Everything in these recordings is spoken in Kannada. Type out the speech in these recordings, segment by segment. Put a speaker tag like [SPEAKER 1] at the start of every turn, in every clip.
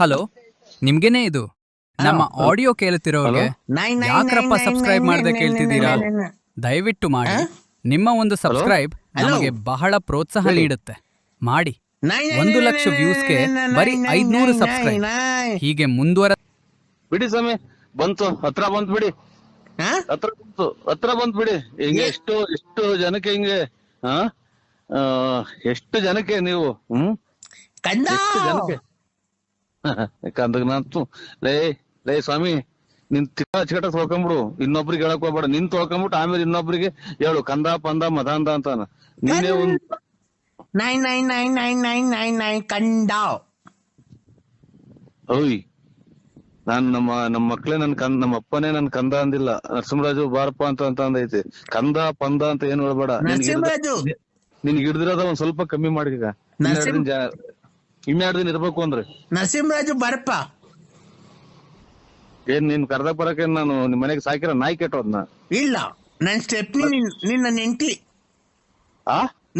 [SPEAKER 1] ಹಲೋ, ನಿಮ್ಗೇನೆ ಇದು ನಮ್ಮ ಆಡಿಯೋ ಕೇಳುತ್ತಿರೋರ್ಗೆ ಯಾಕ್ರಪ್ಪ ಸಬ್ಸ್ಕ್ರೈಬ್ ಮಾಡದೆ ಕೇಳ್ತಿದ್ದೀರಾ? ದಯವಿಟ್ಟು ಮಾಡಿ. ನಿಮ್ಮ ಒಂದು ಸಬ್ಸ್ಕ್ರೈಬ್ ನಮಗೆ ಬಹಳ ಪ್ರೋತ್ಸಾಹ ನೀಡುತ್ತೆ. ಮಾಡಿ. 1,00,000 ವ್ಯೂಸ್ಗೆ ಬರೀ 500 ಸಬ್ಸ್ಕ್ರೈಬ್. ಹೀಗೆ ಮುಂದುವರ
[SPEAKER 2] ಬಿಡಿ ಸ್ವಾಮಿ. ಬಂತು, ಹತ್ರ ಬಂತು ಬಿಡಿ. ಹತ್ರ ಬಂತು ಬಿಡಿ. ಹಿಂಗೆ ಎಷ್ಟು ಜನಕ್ಕೆ ಹಿಂಗೆ ಎಷ್ಟು ಜನಕ್ಕೆ ನೀವು ಎಷ್ಟು ಜನಕ್ಕೆ ಕಂದಗನಂತು ಲೇ ಸ್ವಾಮಿ, ನಿನ್ ಅಚ್ಚಕಟ್ಟ ತೊಳ್ಕೊಂಬಿಡು. ಇನ್ನೊಬ್ರಿಗೆ ಹೇಳಕ್ ಹೋಗ್ಬೇಡ. ನಿನ್ ತೊಳ್ಕೊಂಬಿಟ್ಟು ಆಮೇಲೆ ಇನ್ನೊಬ್ರಿಗೆ ಹೇಳು ಕಂದ ಪಂದ ಮದಾಂದ ಅಂತಾನ. ನೀನೇ ಒಂದ್
[SPEAKER 3] 9999999 ಕಂಡ.
[SPEAKER 2] ಓಯ್, ನಾನ್ ನಮ್ಮ ಮಕ್ಳೇ ನಮ್ಮ ಅಪ್ಪನೇ ನನ್ ಕಂದ ಅಂದಿಲ್ಲ. ನರಸಿಂಹರಾಜು ಬಾರಪ್ಪ ಅಂತ ಅಂದೈತಿ. ಕಂದ ಪಂದ ಅಂತ ಏನ್ ಹೇಳ್ಬೇಡ.
[SPEAKER 3] ನರಸಿಂಹರಾಜು
[SPEAKER 2] ನಿನ್ಗೆ ಹಿಡ್ದಿರೋದ ಒಂದ್ ಸ್ವಲ್ಪ ಕಮ್ಮಿ ಮಾಡಿಗ. ಇನ್ನೆರಡು ದಿನ ಇರ್ಬೇಕು ಅಂದ್ರೆ
[SPEAKER 3] ನರಸಿಂಹರಾಜು ಬರಪ್ಪ.
[SPEAKER 2] ಏನ್ ನೀನ್ ಕರ್ದಾಗ ಬರಕ್ಕೆ ನಾನು ನಿಮ್ ಮನೆಗೆ ಸಾಕಿರ ನಾಯಿ ಕೆಟ್ಟೋದ್ನ?
[SPEAKER 3] ಇಲ್ಲ, ನನ್ ಸ್ಟೆಪ್ನಿ ನಿನ್ನ ನೆಂಟಿ.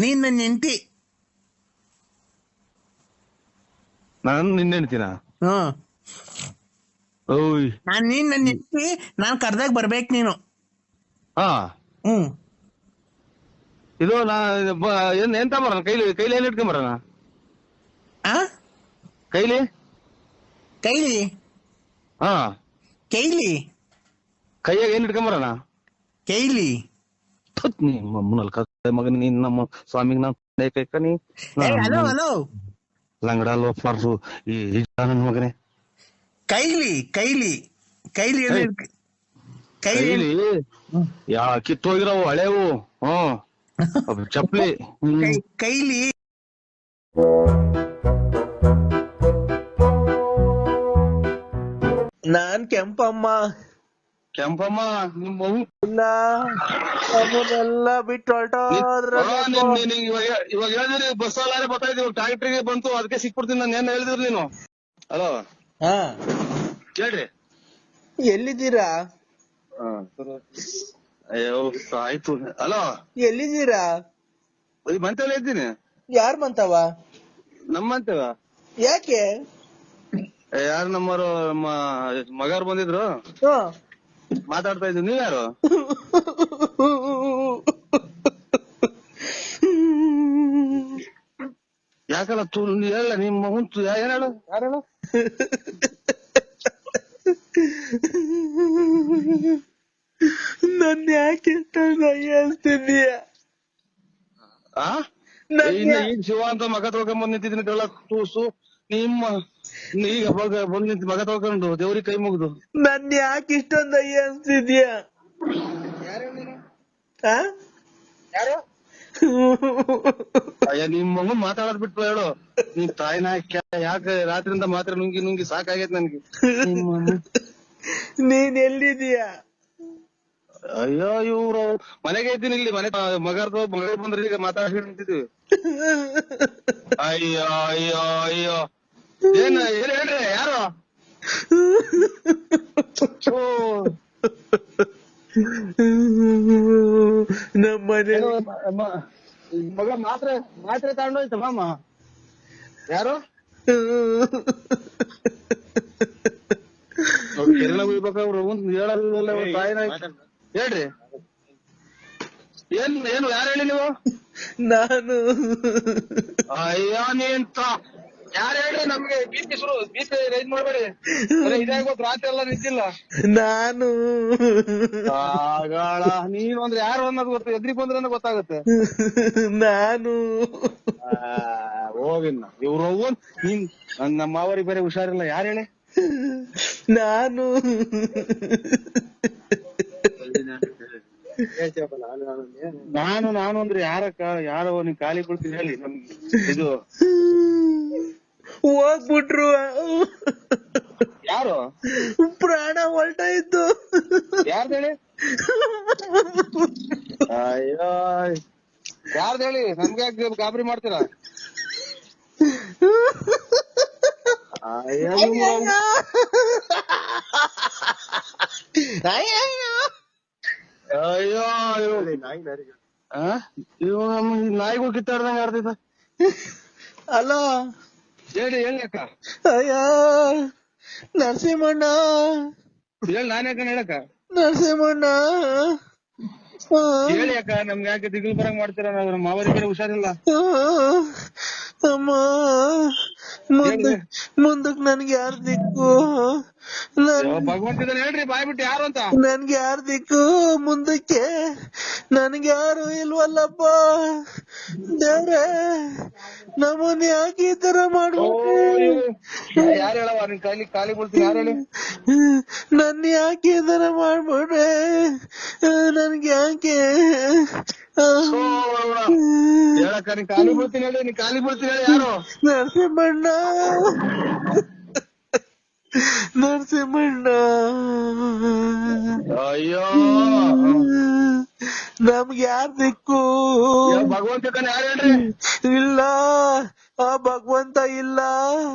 [SPEAKER 3] ನೀನ್ ನನ್ನ ನೆಂಟಿ.
[SPEAKER 2] ನಾನು ನಿನ್ನೆ ಹೇಳ್ತೀನ? ಓಯ್,
[SPEAKER 3] ನೀನ್ ನನ್ನ ನೆಂಟಿ. ನಾನ್ ಕರ್ದಾಗ ಬರ್ಬೇಕು ನೀನು.
[SPEAKER 2] ಇದು ಎಂತ ಬರೋಣ? ಕೈಲಿ ಏನ್ ಇಟ್ಕೊಂಬರೋಣ? ಕೈಲಿ
[SPEAKER 3] ಕೈಲಿ ಕೈಲಿ
[SPEAKER 2] ಕೈಯಾಗ ಏನ್ ಇಟ್ಕೊಂಬರೋಣ?
[SPEAKER 3] ಕೈಲಿ
[SPEAKER 2] ಮಗನ ನೀನ್ ನಮ್ಮ ಸ್ವಾಮಿಗ್ ನಾನ್ ಕೈಕನಿ
[SPEAKER 3] ಹಲೋ ಹಲೋ
[SPEAKER 2] ಲಂಗಡ ಲೋಫಾರ್ಸು ಈ ನನ್ ಮಗನೇ.
[SPEAKER 3] ಕೈಲಿ ಕೈಲಿ ಕೈಲಿ
[SPEAKER 2] ಕೈಲಿ ಕಿತ್ತೋಗಿರವು ಹಳೇವು ಚಪ್ಲಿ
[SPEAKER 3] ಕೈಲಿ. ನಾನ್ ಕೆಂಪಮ್ಮ
[SPEAKER 2] ನಿಮ್ಮ
[SPEAKER 3] ಎಲ್ಲ ಬಿಟ್ಟು
[SPEAKER 2] ಇವಾಗ ಹೇಳಿದ್ರಿ ಬಸ್ ಅಲ್ಲಾರೆ ಬರ್ತಾ ಇದ್ದೀವಿ. ಟ್ರಾಕ್ಟ್ರಿಗೆ ಬಂತು, ಅದಕ್ಕೆ ಸಿಕ್ಬಿಡ್ತೀನಿ. ನಾನು ಏನ್ ಹೇಳಿದ್ರಿ ನೀನು? ಹಲೋ, ಕೇಳ್ರಿ.
[SPEAKER 3] ಎಲ್ಲಿದ್ದೀರಾ?
[SPEAKER 2] ಅಯ್ಯೋ ಆಯ್ತು. ಹಲೋ,
[SPEAKER 3] ಎಲ್ಲಿದ್ದೀರಾ?
[SPEAKER 2] ಮಂತಲ್ಲ ಇದ್ದೀನಿ.
[SPEAKER 3] ಯಾರ್ ಮಂತವ?
[SPEAKER 2] ನಮ್ಮಂತವ
[SPEAKER 3] ಯಾಕೆ?
[SPEAKER 2] ಯಾರು ನಮ್ಮ ಮಗಾರು ಬಂದಿದ್ರು, ಮಾತಾಡ್ತಾ ಇದ್ವಿ. ನೀವ್ ಯಾರು? ಯಾಕಲ್ಲ ಹೇಳ ನಿಮ್ಮ ಹುಂಚು ಏನ್ ಹೇಳು? ಯಾರು ಹೇಳು?
[SPEAKER 3] ನನ್ ಯಾಕೆ ಅನ್ಸ್ತಿದೀಯ?
[SPEAKER 2] ಈಗ ಶಿವ ಅಂತ ಮಗ ತೊಳ್ಕೊಂಡ್ ನಿಂತಿದ್ದೀನಿ. ತೂಸು ನಿಮ್ಮ ಈಗ ಬಂದ್ ನಿಂತ ಮಗ ತೊಳ್ಕೊಂಡು ದೇವ್ರಿಗೆ ಕೈ ಮುಗ್ದು
[SPEAKER 3] ನನ್ ಯಾಕೆ ಇಷ್ಟೊಂದು ಅಯ್ಯ ಅನ್ಸ್ತಿದ್ಯಾ?
[SPEAKER 2] ಅಯ್ಯ, ನಿಮ್ ಮಗನ್ ಮಾತಾಡೋದ್ ಬಿಟ್ಟು ಹೇಳು. ನಿನ್ ತಾಯಿನ ಯಾಕೆ ರಾತ್ರಿಯಿಂದ ಮಾತ್ರ ನುಂಗಿ ಸಾಕಾಗೈತ್ ನನ್ಗೆ.
[SPEAKER 3] ನೀನ್ ಎಲ್ಲಿದೀಯ?
[SPEAKER 2] ಅಯ್ಯೋ, ಇವ್ರು ಮನೆಗೆ ಇದ್ದೀನಿ. ಇಲ್ಲಿ ಮನೆ ಮಗ ಬಂದ್ರೆ ಈಗ ಮಾತಾಡ್ಕೊಂಡು ನಿಂತಿದ್ವಿ. ಅಯ್ಯೋ ಅಯ್ಯೋ ಅಯ್ಯೋ, ಏನ್ ಹೇಳ್ರಿ? ಯಾರು?
[SPEAKER 3] ನಮ್ಮನೆ
[SPEAKER 2] ಮಗ ಮಾತ್ರೆ ತಗೊಂಡೋಯ್ತ ಮಾಮ. ಯಾರು? ಕಿರಣ ಬೀಳ್ಬೇಕವ್ರು ಹೇಳಲ್ಲ. ತಾಯಿನ ಹೇಳ್ರಿ. ಏನು ಯಾರು ಹೇಳಿ ನೀವು?
[SPEAKER 3] ನಾನು.
[SPEAKER 2] ಅಯ್ಯೋ, ನೀಂತ ಯಾರು ಹೇಳಿ? ನಮ್ಗೆ ಬೀಚ್ ರೈಸ್ ಮಾಡ್ಬೇಡಿ. ಇದಾಗೋದು ರಾತ್ರಿ ಎಲ್ಲ ನಿಂತಿಲ್ಲ.
[SPEAKER 3] ನಾನು
[SPEAKER 2] ನೀನು ಅಂದ್ರೆ ಯಾರು ಅನ್ನೋದು ಗೊತ್ತ. ಎದ್ರಿಗೆ ಬಂದ್ರೆ ಗೊತ್ತಾಗುತ್ತೆ.
[SPEAKER 3] ನಾನು
[SPEAKER 2] ಹೋಗಿನ್ನ ಇವ್ರು ನೀನ್ ನಮ್ಮ ಮಾವರಿಗೆ ಬೇರೆ ಹುಷಾರಿಲ್ಲ. ಯಾರು ಹೇಳಿ?
[SPEAKER 3] ನಾನು
[SPEAKER 2] ನಾನು ಅಂದ್ರೆ ಯಾರೋ ನೀನ್ ಖಾಲಿ ಕೊಡ್ತೀನಿ ಹೇಳಿ. ನಮ್ಗೆ ಇದು
[SPEAKER 3] ಹೋಗ್ಬಿಟ್ರು.
[SPEAKER 2] ಯಾರು?
[SPEAKER 3] ಪ್ರಾಣ ಹೊಲ್ಟಾಯ್ತು.
[SPEAKER 2] ಯಾರ್ದು ಹೇಳಿ? ಅಯ್ಯೋ, ಯಾರ್ದು ಹೇಳಿ? ನಮ್ಗೆ ಗಾಬರಿ ಮಾಡ್ತೀರಾ? ಅಯ್ಯೋ ನಾಯಿಗೂ ಕಿತ್ತಾಡ್ದಂಗ ಆಡ್ತೈತ.
[SPEAKER 3] ಅಲೋ,
[SPEAKER 2] ಹೇಳಿ ಅಕ್ಕ.
[SPEAKER 3] ಅಯ್ಯ ನರಸಿಂಹಣ್ಣ,
[SPEAKER 2] ಹೇಳಿ ನಾನ್ ಯಾಕ ಹೇಳಕ್ಕ.
[SPEAKER 3] ನರಸಿಂಹಣ್ಣ.
[SPEAKER 2] ಹೇಳಿ ಅಕ್ಕ, ನಮ್ಗೆ ಯಾಕೆ ದಿಗಿಲ್ ಬರಂಗ್ ಮಾಡ್ತೀರಾ? ನಮ್ಮ ಮಾವರಿ ಬೇರೆ ಹುಷಾರಿಲ್ಲ.
[SPEAKER 3] ಅಮ್ಮ, ಮುಂದಕ್ ನನ್ಗೆ ಯಾರ್ ದಿಕ್ಕು?
[SPEAKER 2] ಭಗವಂತಿದ್ದಾನೆ ಹೇಳ್ರಿ, ಬಾಯ್ಬಿಟ್ಟು ಯಾರು ಅಂತ.
[SPEAKER 3] ನನ್ಗೆ ಯಾರ್ ದಿಕ್ಕು ಮುಂದಕ್ಕೆ? ನನ್ಗೆ ಯಾರು ಇಲ್ವಲ್ಲಪ್ಪ ದೇವ್ರೆ, ನಮ್ಮನ್ ಯಾಕೆ ಈ ತರ ಮಾಡ್ಬಿಟ್ಟು?
[SPEAKER 2] ಯಾರು ಹೇಳವ ನಿನ್ ಖಾಲಿ ಬೀಳ್ತೀನಿ? ಯಾರು ಹೇಳಿ?
[SPEAKER 3] ನನ್ ಯಾಕೆ ಈ ತರ ಮಾಡ್ಬಿಟ್ರೆ? ನನ್ಗೆ ಯಾಕೆ?
[SPEAKER 2] ಹೇಳಕ್ಕ, ನೀನ್ ಖಾಲಿ ಬೀಳ್ತೀನಿ ಹೇಳಿ, ನೀನ್ ಖಾಲಿ ಬೀಳ್ತೀನಿ ಹೇಳಿ. ಯಾರು?
[SPEAKER 3] ನರಸಿಂಹಣ್ಣ, ನರಸಿಂಹಣ್ಣ.
[SPEAKER 2] ಅಯ್ಯೋ,
[SPEAKER 3] ನಮ್ಗೆ ಯಾರ್ ದಿಕ್ಕು?
[SPEAKER 2] ಭಗವಂತ ಯಾರು ಹೇಳ್ರಿ?
[SPEAKER 3] ಇಲ್ಲ, ಆ ಭಗವಂತ ಇಲ್ಲ,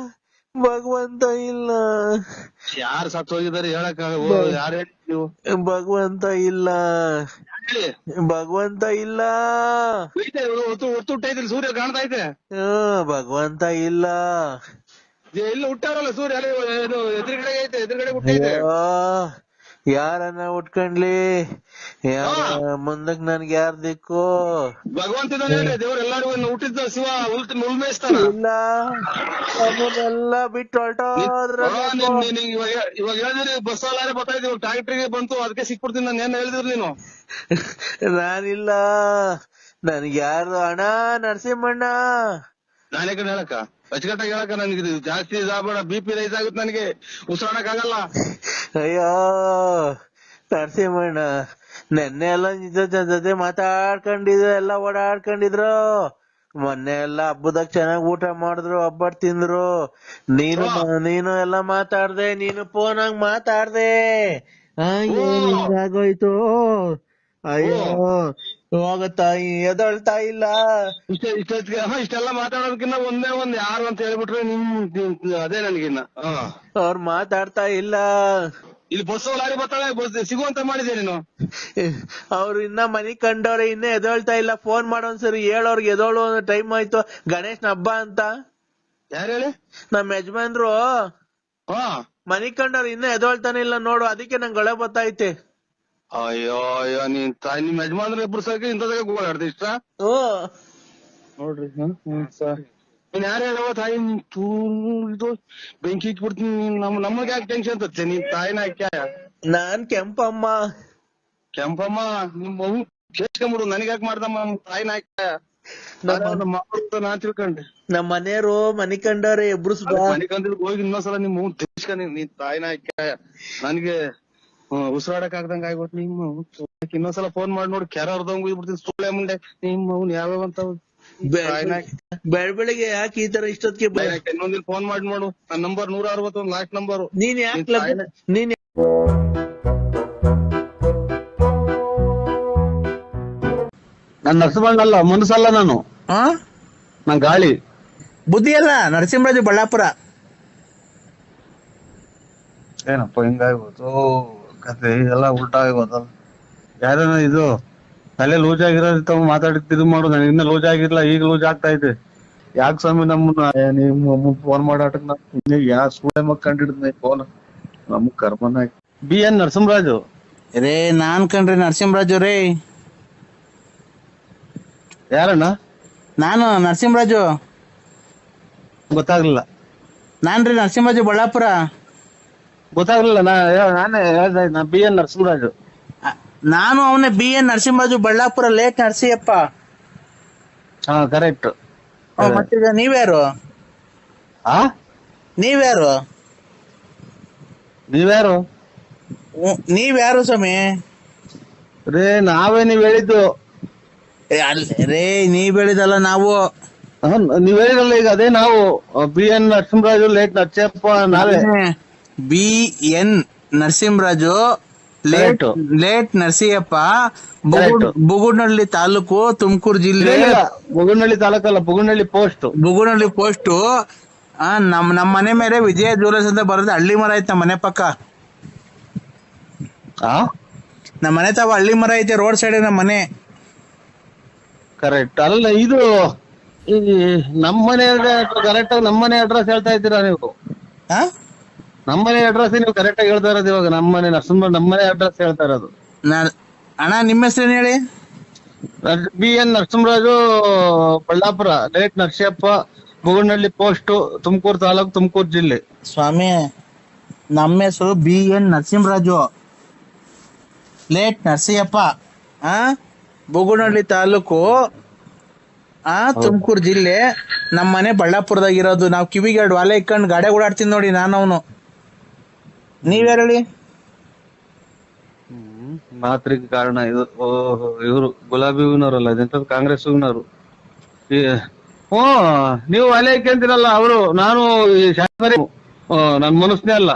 [SPEAKER 3] ಭಗವಂತ ಇಲ್ಲ.
[SPEAKER 2] ಯಾರು ಸತ್ತು ಹೋಗಿದಾರೆ ಹೇಳಕ್ಕ? ಯಾರು ಹೇಳಿ ನೀವು?
[SPEAKER 3] ಭಗವಂತ ಇಲ್ಲ,
[SPEAKER 2] ಹೇಳಿ.
[SPEAKER 3] ಭಗವಂತ ಇಲ್ಲ.
[SPEAKER 2] ಹೊತ್ತು ಹುಟ್ಟೈತಿ, ಸೂರ್ಯ ಕಾಣ್ತಾ ಐತೆ.
[SPEAKER 3] ಭಗವಂತ ಇಲ್ಲ.
[SPEAKER 2] ಇಲ್ಲಿ ಹುಟ್ಟಾರಲ್ಲ ಸೂರ್ಯ, ಎದುರುಗಡೆ ಐತೆ, ಎದುರುಗಡೆ ಹುಟ್ಟೈತೆ.
[SPEAKER 3] ಯಾರನ್ನ ಉಟ್ಕೊಂಡ್ಲಿ? ಮುಂದಕ್ ನನ್ಗೆ ಯಾರ್ ದಿಕ್ಕು?
[SPEAKER 2] ಭಗವಂತ ದೇವ್ರ ಎಲ್ಲಾರು ಹುಟ್ಟಿದ್ದ ಶಿವ ಉಲ್ಮೇಯಿಸ್ತಾನ.
[SPEAKER 3] ಇಲ್ಲ, ನಮ್ಮನ್ನೆಲ್ಲ ಬಿಟ್ಟು ಹೊರಟೋದ್ರ.
[SPEAKER 2] ಇವಾಗ ಹೇಳಿದ್ರಿ ಬಸ್ ಅಲ್ಲಾರೆ ಬರ್ತಾ ಇದ್ದೀವಿ, ಟ್ರಾಕ್ಟ್ರಿಗೆ ಬಂತು, ಅದಕ್ಕೆ ಸಿಕ್ಬಿಡ್ತೀನಿ. ನಾನು ಏನ್ ಹೇಳಿದ್ರು ನೀನು?
[SPEAKER 3] ನಾನಿಲ್ಲ, ನನ್ಗೆ ಯಾರು? ಅಣ್ಣ ನರಸಿಂಹಣ್ಣ.
[SPEAKER 2] ನಾನೇ ಕಡೆ ಹೇಳಕ್ಕ, ಅಚ್ಚುಕಟ್ಟಾಗಿ ಹೇಳಕ್ಕ. ನನ್ಗೆ ಜಾಸ್ತಿ ಇದಾಗಬೇಡ, BP ರೈಸ್ ಆಗುತ್ತೆ, ನನಗೆ ಉಸಿರಾಡಕ್ ಆಗಲ್ಲ.
[SPEAKER 3] ಅಯ್ಯೋ ನರಸಿಂಹಣ್ಣ, ನೆನ್ನೆ ಎಲ್ಲ ಜೊತೆ ಮಾತಾಡ್ಕೊಂಡಿದ್ರು, ಎಲ್ಲ ಓಡಾಡ್ಕೊಂಡಿದ್ರು. ಮೊನ್ನೆ ಎಲ್ಲ ಹಬ್ಬದಾಗ ಚೆನ್ನಾಗ್ ಊಟ ಮಾಡಿದ್ರು, ಹಬ್ಬಟ್ ತಿಂದ್ರು. ನೀನು ಎಲ್ಲ ಮಾತಾಡ್ದೆ, ನೀನು ಫೋನ್ ಆಗಿ ಮಾತಾಡ್ದೆ. ಹಿಂಗಾಗೋಯ್ತು. ಅಯ್ಯೋ ಹೋಗತ್ತಾಯಿ, ಎದೊಳ್ತಾ ಇಲ್ಲ.
[SPEAKER 2] ಇಷ್ಟೆಲ್ಲ ಮಾತಾಡೋದಕ್ಕಿನ್ನ ಒಂದ್ ಯಾರು ಅಂತ ಹೇಳ್ಬಿಟ್ರೆ ಅದೇ ನನ್ಗಿನ್ನ.
[SPEAKER 3] ಅವ್ರು ಮಾತಾಡ್ತಾ ಇಲ್ಲ.
[SPEAKER 2] ಇಲ್ಲಿ ಬಸ್ ಲಾರಿ ಬರ್ತಾಳೆ, ಬಸ್ ಸಿಗುವಂತ ಮಾಡಿದೆ ನೀನು.
[SPEAKER 3] ಅವ್ರು ಇನ್ನ ಮನಿ ಕಂಡವ್ರೆ, ಇನ್ನ ಎದೊಳ್ತಾ ಇಲ್ಲ. ಫೋನ್ ಮಾಡೋನ್ಸರಿ ಹೇಳೋರ್ಗೆ ಎದೋಳು ಟೈಮ್ ಆಯ್ತು, ಗಣೇಶನ ಹಬ್ಬ ಅಂತ.
[SPEAKER 2] ಯಾರು ಹೇಳಿ?
[SPEAKER 3] ನಮ್ ಯಜಮಾನ್ರು ಮನಿ ಕಂಡವ್ರು ಇನ್ನ ಎದೊಳ್ತಾನೆ ಇಲ್ಲ ನೋಡು, ಅದಕ್ಕೆ ನಂಗೆ ಗಳೆ ಬತ್ತೈತೆ.
[SPEAKER 2] ಅಯ್ಯೋ ಅಯ್ಯೋ, ನಿಮ್ ಯಜಮಾನ್ರ ಇಬ್ರು ಸಾಕಿ ಇಂಥದಾಗ ಗೋಳಾಡ್ದೆ ಇಷ್ಟ ನೋಡ್ರಿ. ನೀನ್ ಯಾರು ಹೇಳವ ತಾಯಿ? ಇದು ಬೆಂಕಿ ಇಟ್ಬಿಡ್ತೀನಿ. ನಮಗೆ ಯಾಕೆ ಟೆನ್ಷನ್ ತತ್ತೆ? ನೀನ್ ತಾಯಿನ ಹಾಕ್ಯ?
[SPEAKER 3] ನಾನ್ ಕೆಂಪಮ್ಮ.
[SPEAKER 2] ಕೆಂಪಮ್ಮ ನಿಮ್ ಮಗು ಕೇಳ್ಕೊಂಬಿಡು, ನನಗ್ ಯಾಕೆ ಮಾಡ್ದಮ್ಮ? ತಾಯಿನ ಹಾಕ್ಯ ನಾನ್ ತಿಳ್ಕೊಂಡೆ.
[SPEAKER 3] ನಮ್ ಮನೆಯವರು ಮನಿ ಕಂಡವ್ರೆ ಇಬ್ರು
[SPEAKER 2] ಮನಿ ಕಂದಿದ್ ಹೋಗಿ ಇನ್ನೊಂದ್ಸಲ ನಿಮ್ ಮಗು ತಿಳಿಸ್ಕೊಂಡಿ, ನೀನ್ ತಾಯಿನ ಹಾಕ್ಯ. ನನ್ಗೆ ಉಸಿರಾಡಕ್ ಆಗ್ದಂಗ ಆಗ್ಬಿಟ್ಟು ನಿಮ್ಮ ಇನ್ನೊಂದ್ಸಲ ಫೋನ್ ಮಾಡಿ ನೋಡಿ, ಕೆರ ಹೊರದಂಗ್ ಬಿಡ್ತೀನಿ ಸುಳ್ಳೆ ಮುಂಡೆ. ನಿಮ್ ಅವ್ನ್ ಯಾವ್ಯಾವಂತ
[SPEAKER 3] ಬೆಳಗ್ಗೆ ಯಾಕೆ ಈ ತರ ಇಷ್ಟೊತ್ತಿಗೆ?
[SPEAKER 2] ಇನ್ನೊಂದಿನ ಫೋನ್ ಮಾಡಿ ನೋಡು, ನನ್ನ ನಂಬರ್ 161 ಲಾಸ್ಟ್ ನಂಬರ್.
[SPEAKER 3] ನೀನ್ ಯಾಕೆ ನೀನ್
[SPEAKER 2] ನನ್ನ ನರಸಿಂಹಣ್ಣಲ್ಲ, ಮನಸ್ಸಲ್ಲ ನಾನು, ನನ್ ಗಾಳಿ
[SPEAKER 3] ಬುದ್ಧಿ ಅಲ್ಲ. ನರಸಿಂಹರಾಜು ಬಳ್ಳಾಪುರ.
[SPEAKER 2] ಏನಪ್ಪ ಹಿಂಗಾಗ್ಬೋದು ಕತೆ, ಎಲ್ಲ ಉಲ್ಟಾ ಆಗೋದಲ್ಲ. ಯಾರೇನ ಇದು ತಲೆ ಲೂಜ್ ಆಗಿರೋ ಮಾತಾಡಿದ್ದು ಮಾಡು. ನನಗೆ ಇನ್ನ ಲೂಜ್ ಆಗಿರ್ಲಿಲ್ಲ, ಈಗ ಲೂಜ್ ಆಗ್ತಾ ಇದೆ. ಯಾಕೆ ಸ್ವಾಮಿ ನಮ್ಮನ್ನ ಫೋನ್ ಮಾಡಾಟಕ್ ಯಾರು ಸುಳ್ಳೆ ಮಕ್ಕಂಡಿಡ್ದ ಫೋನ್? ನಮ್ ಕರ್ಮನ BN ನರಸಿಂಹರಾಜು
[SPEAKER 3] ರೇ. ನಾನ್ ಕಣ್ರಿ ನರಸಿಂಹರಾಜು ರೇ.
[SPEAKER 2] ಯಾರಣ್ಣ?
[SPEAKER 3] ನಾನು ನರಸಿಂಹರಾಜು.
[SPEAKER 2] ಗೊತ್ತಾಗ್ಲಿಲ್ಲ.
[SPEAKER 3] ನಾನ್ರಿ ನರಸಿಂಹರಾಜು ಬಳ್ಳಾಪುರ.
[SPEAKER 2] ಗೊತ್ತಾಗ್ಲಿಲ್ಲ. ನಾನೇ ಹೇಳ್ದೆ, ನಾ BN ನರಸಿಂಹರಾಜು.
[SPEAKER 3] ನಾನು ಅವನೇ BN ನರಸಿಂಹರಾಜು ಬಳ್ಳಾಪುರ, ಲೇಟ್ ನರಸಿಯಪ್ಪ.
[SPEAKER 2] ಹಾ ಕರೆಕ್ಟ್.
[SPEAKER 3] ಮತ್ತೀಗ ನೀವ್ಯಾರು? ನೀವ್ಯಾರು?
[SPEAKER 2] ನೀವ್ಯಾರು?
[SPEAKER 3] ನೀವ್ಯಾರು ಸ್ವಾಮಿ?
[SPEAKER 2] ರೇ ನಾವೇ ನೀವ್ ಹೇಳಿದ್ದು.
[SPEAKER 3] ರೇ ನೀವ್ ಹೇಳಿದಲ್ಲ ನಾವು.
[SPEAKER 2] ನೀವ್ ಹೇಳಿದಲ್ಲ ಈಗ, ಅದೇ ನಾವು. BN ನರಸಿಂಹರಾಜು ಲೇಟ್ ನರಸಿಯಪ್ಪ ನಾವೇ.
[SPEAKER 3] BN ನರಸಿಂಹರಾಜು ಲೇಟ್ ನರಸಿಯಪ್ಪ, ಬುಗುನಹಳ್ಳಿ ತಾಲೂಕು, ತುಮಕೂರು ಜಿಲ್ಲೆ.
[SPEAKER 2] ಬುಗುನಹಳ್ಳಿ ತಾಲೂಕಲ್ಲ, ಬುಗುನಹಳ್ಳಿ ಪೋಸ್ಟ್.
[SPEAKER 3] ಬುಗುನಹಳ್ಳಿ ಪೋಸ್ಟ್. ನಮ್ ಮನೆ ಮೇಲೆ ವಿಜಯ ಜ್ಯುವೆಲರ್ಸ್ ಅಂತ ಬರೋದು, ಹಳ್ಳಿ ಮರ ಐತೆ ನಮ್ಮ ಮನೆ ಪಕ್ಕ. ನಮ್ಮ ಮನೆ ತಾವ ಹಳ್ಳಿ ಮರ ಐತೆ, ರೋಡ್ ಸೈಡ್ ನಮ್ಮ ಮನೆ.
[SPEAKER 2] ಕರೆಕ್ಟ್. ಅಲ್ಲ ಇದು ಈ ನಮ್ಮನೆ ಕರೆಕ್ಟ್ ಆಗಿ ನಮ್ಮನೆ ಅಡ್ರೆಸ್ ಹೇಳ್ತಾ ಇದ್ದೀರಾ ನೀವು?
[SPEAKER 4] ಹಾ
[SPEAKER 2] ನಮ್ಮನೆ ಅಡ್ರೆಸ್ ನೀವು ಕರೆಕ್ಟ್ ಆಗಿ ಹೇಳ್ತಾ ಇರೋದು ಇವಾಗ. ನಮ್ಮನೆ ನಮ್ಮನೆ ಅಡ್ರೆಸ್ ಹೇಳ್ತಾ ಇರೋದು.
[SPEAKER 4] ಅಣ್ಣ ನಿಮ್ಮ ಹೆಸರೇನು ಹೇಳಿ?
[SPEAKER 2] BN Narasimharaju, Ballapura, direct Narasiyappa, Bugunahalli post, Tumakuru taluk, Tumakuru ಜಿಲ್ಲೆ.
[SPEAKER 4] ಸ್ವಾಮಿ, ನಮ್ಮ ಹೆಸರು BN ನರಸಿಂಹರಾಜು, ಲೇಟ್ ನರಸಿಯಪ್ಪ, ಬುಗುನಹಳ್ಳಿ ತಾಲೂಕು, ತುಮಕೂರು ಜಿಲ್ಲೆ. ನಮ್ಮ ಮನೆ ಬಳ್ಳಾಪುರದಾಗಿರೋದು. ನಾವು ಕಿವಿಗೆ 2 ವಾಲೆ ಇಕ್ಕೊಂಡು ಗಾಡಿ ಓಡಾಡ್ತೀನಿ ನೋಡಿ ನಾನು. ಅವನು ನೀವ್ಯಾರು ಹೇಳಿ?
[SPEAKER 2] ಮಾತ್ರಿಗೆ ಕಾರಣ ಇದು. ಇವರು ಗುಲಾಬಿ ಹೂವಿನವರಲ್ಲ, ಇದೆಂತದ್ದು ಕಾಂಗ್ರೆಸ್ ಹೂವಿನವರು. ನೀವು ಅಲೆ ಅಂತೀರಲ್ಲ ಅವರು. ನಾನು ಈ ಶಾಸಕರೇ, ನನ್ ಮನಸ್ನೇ ಅಲ್ಲ.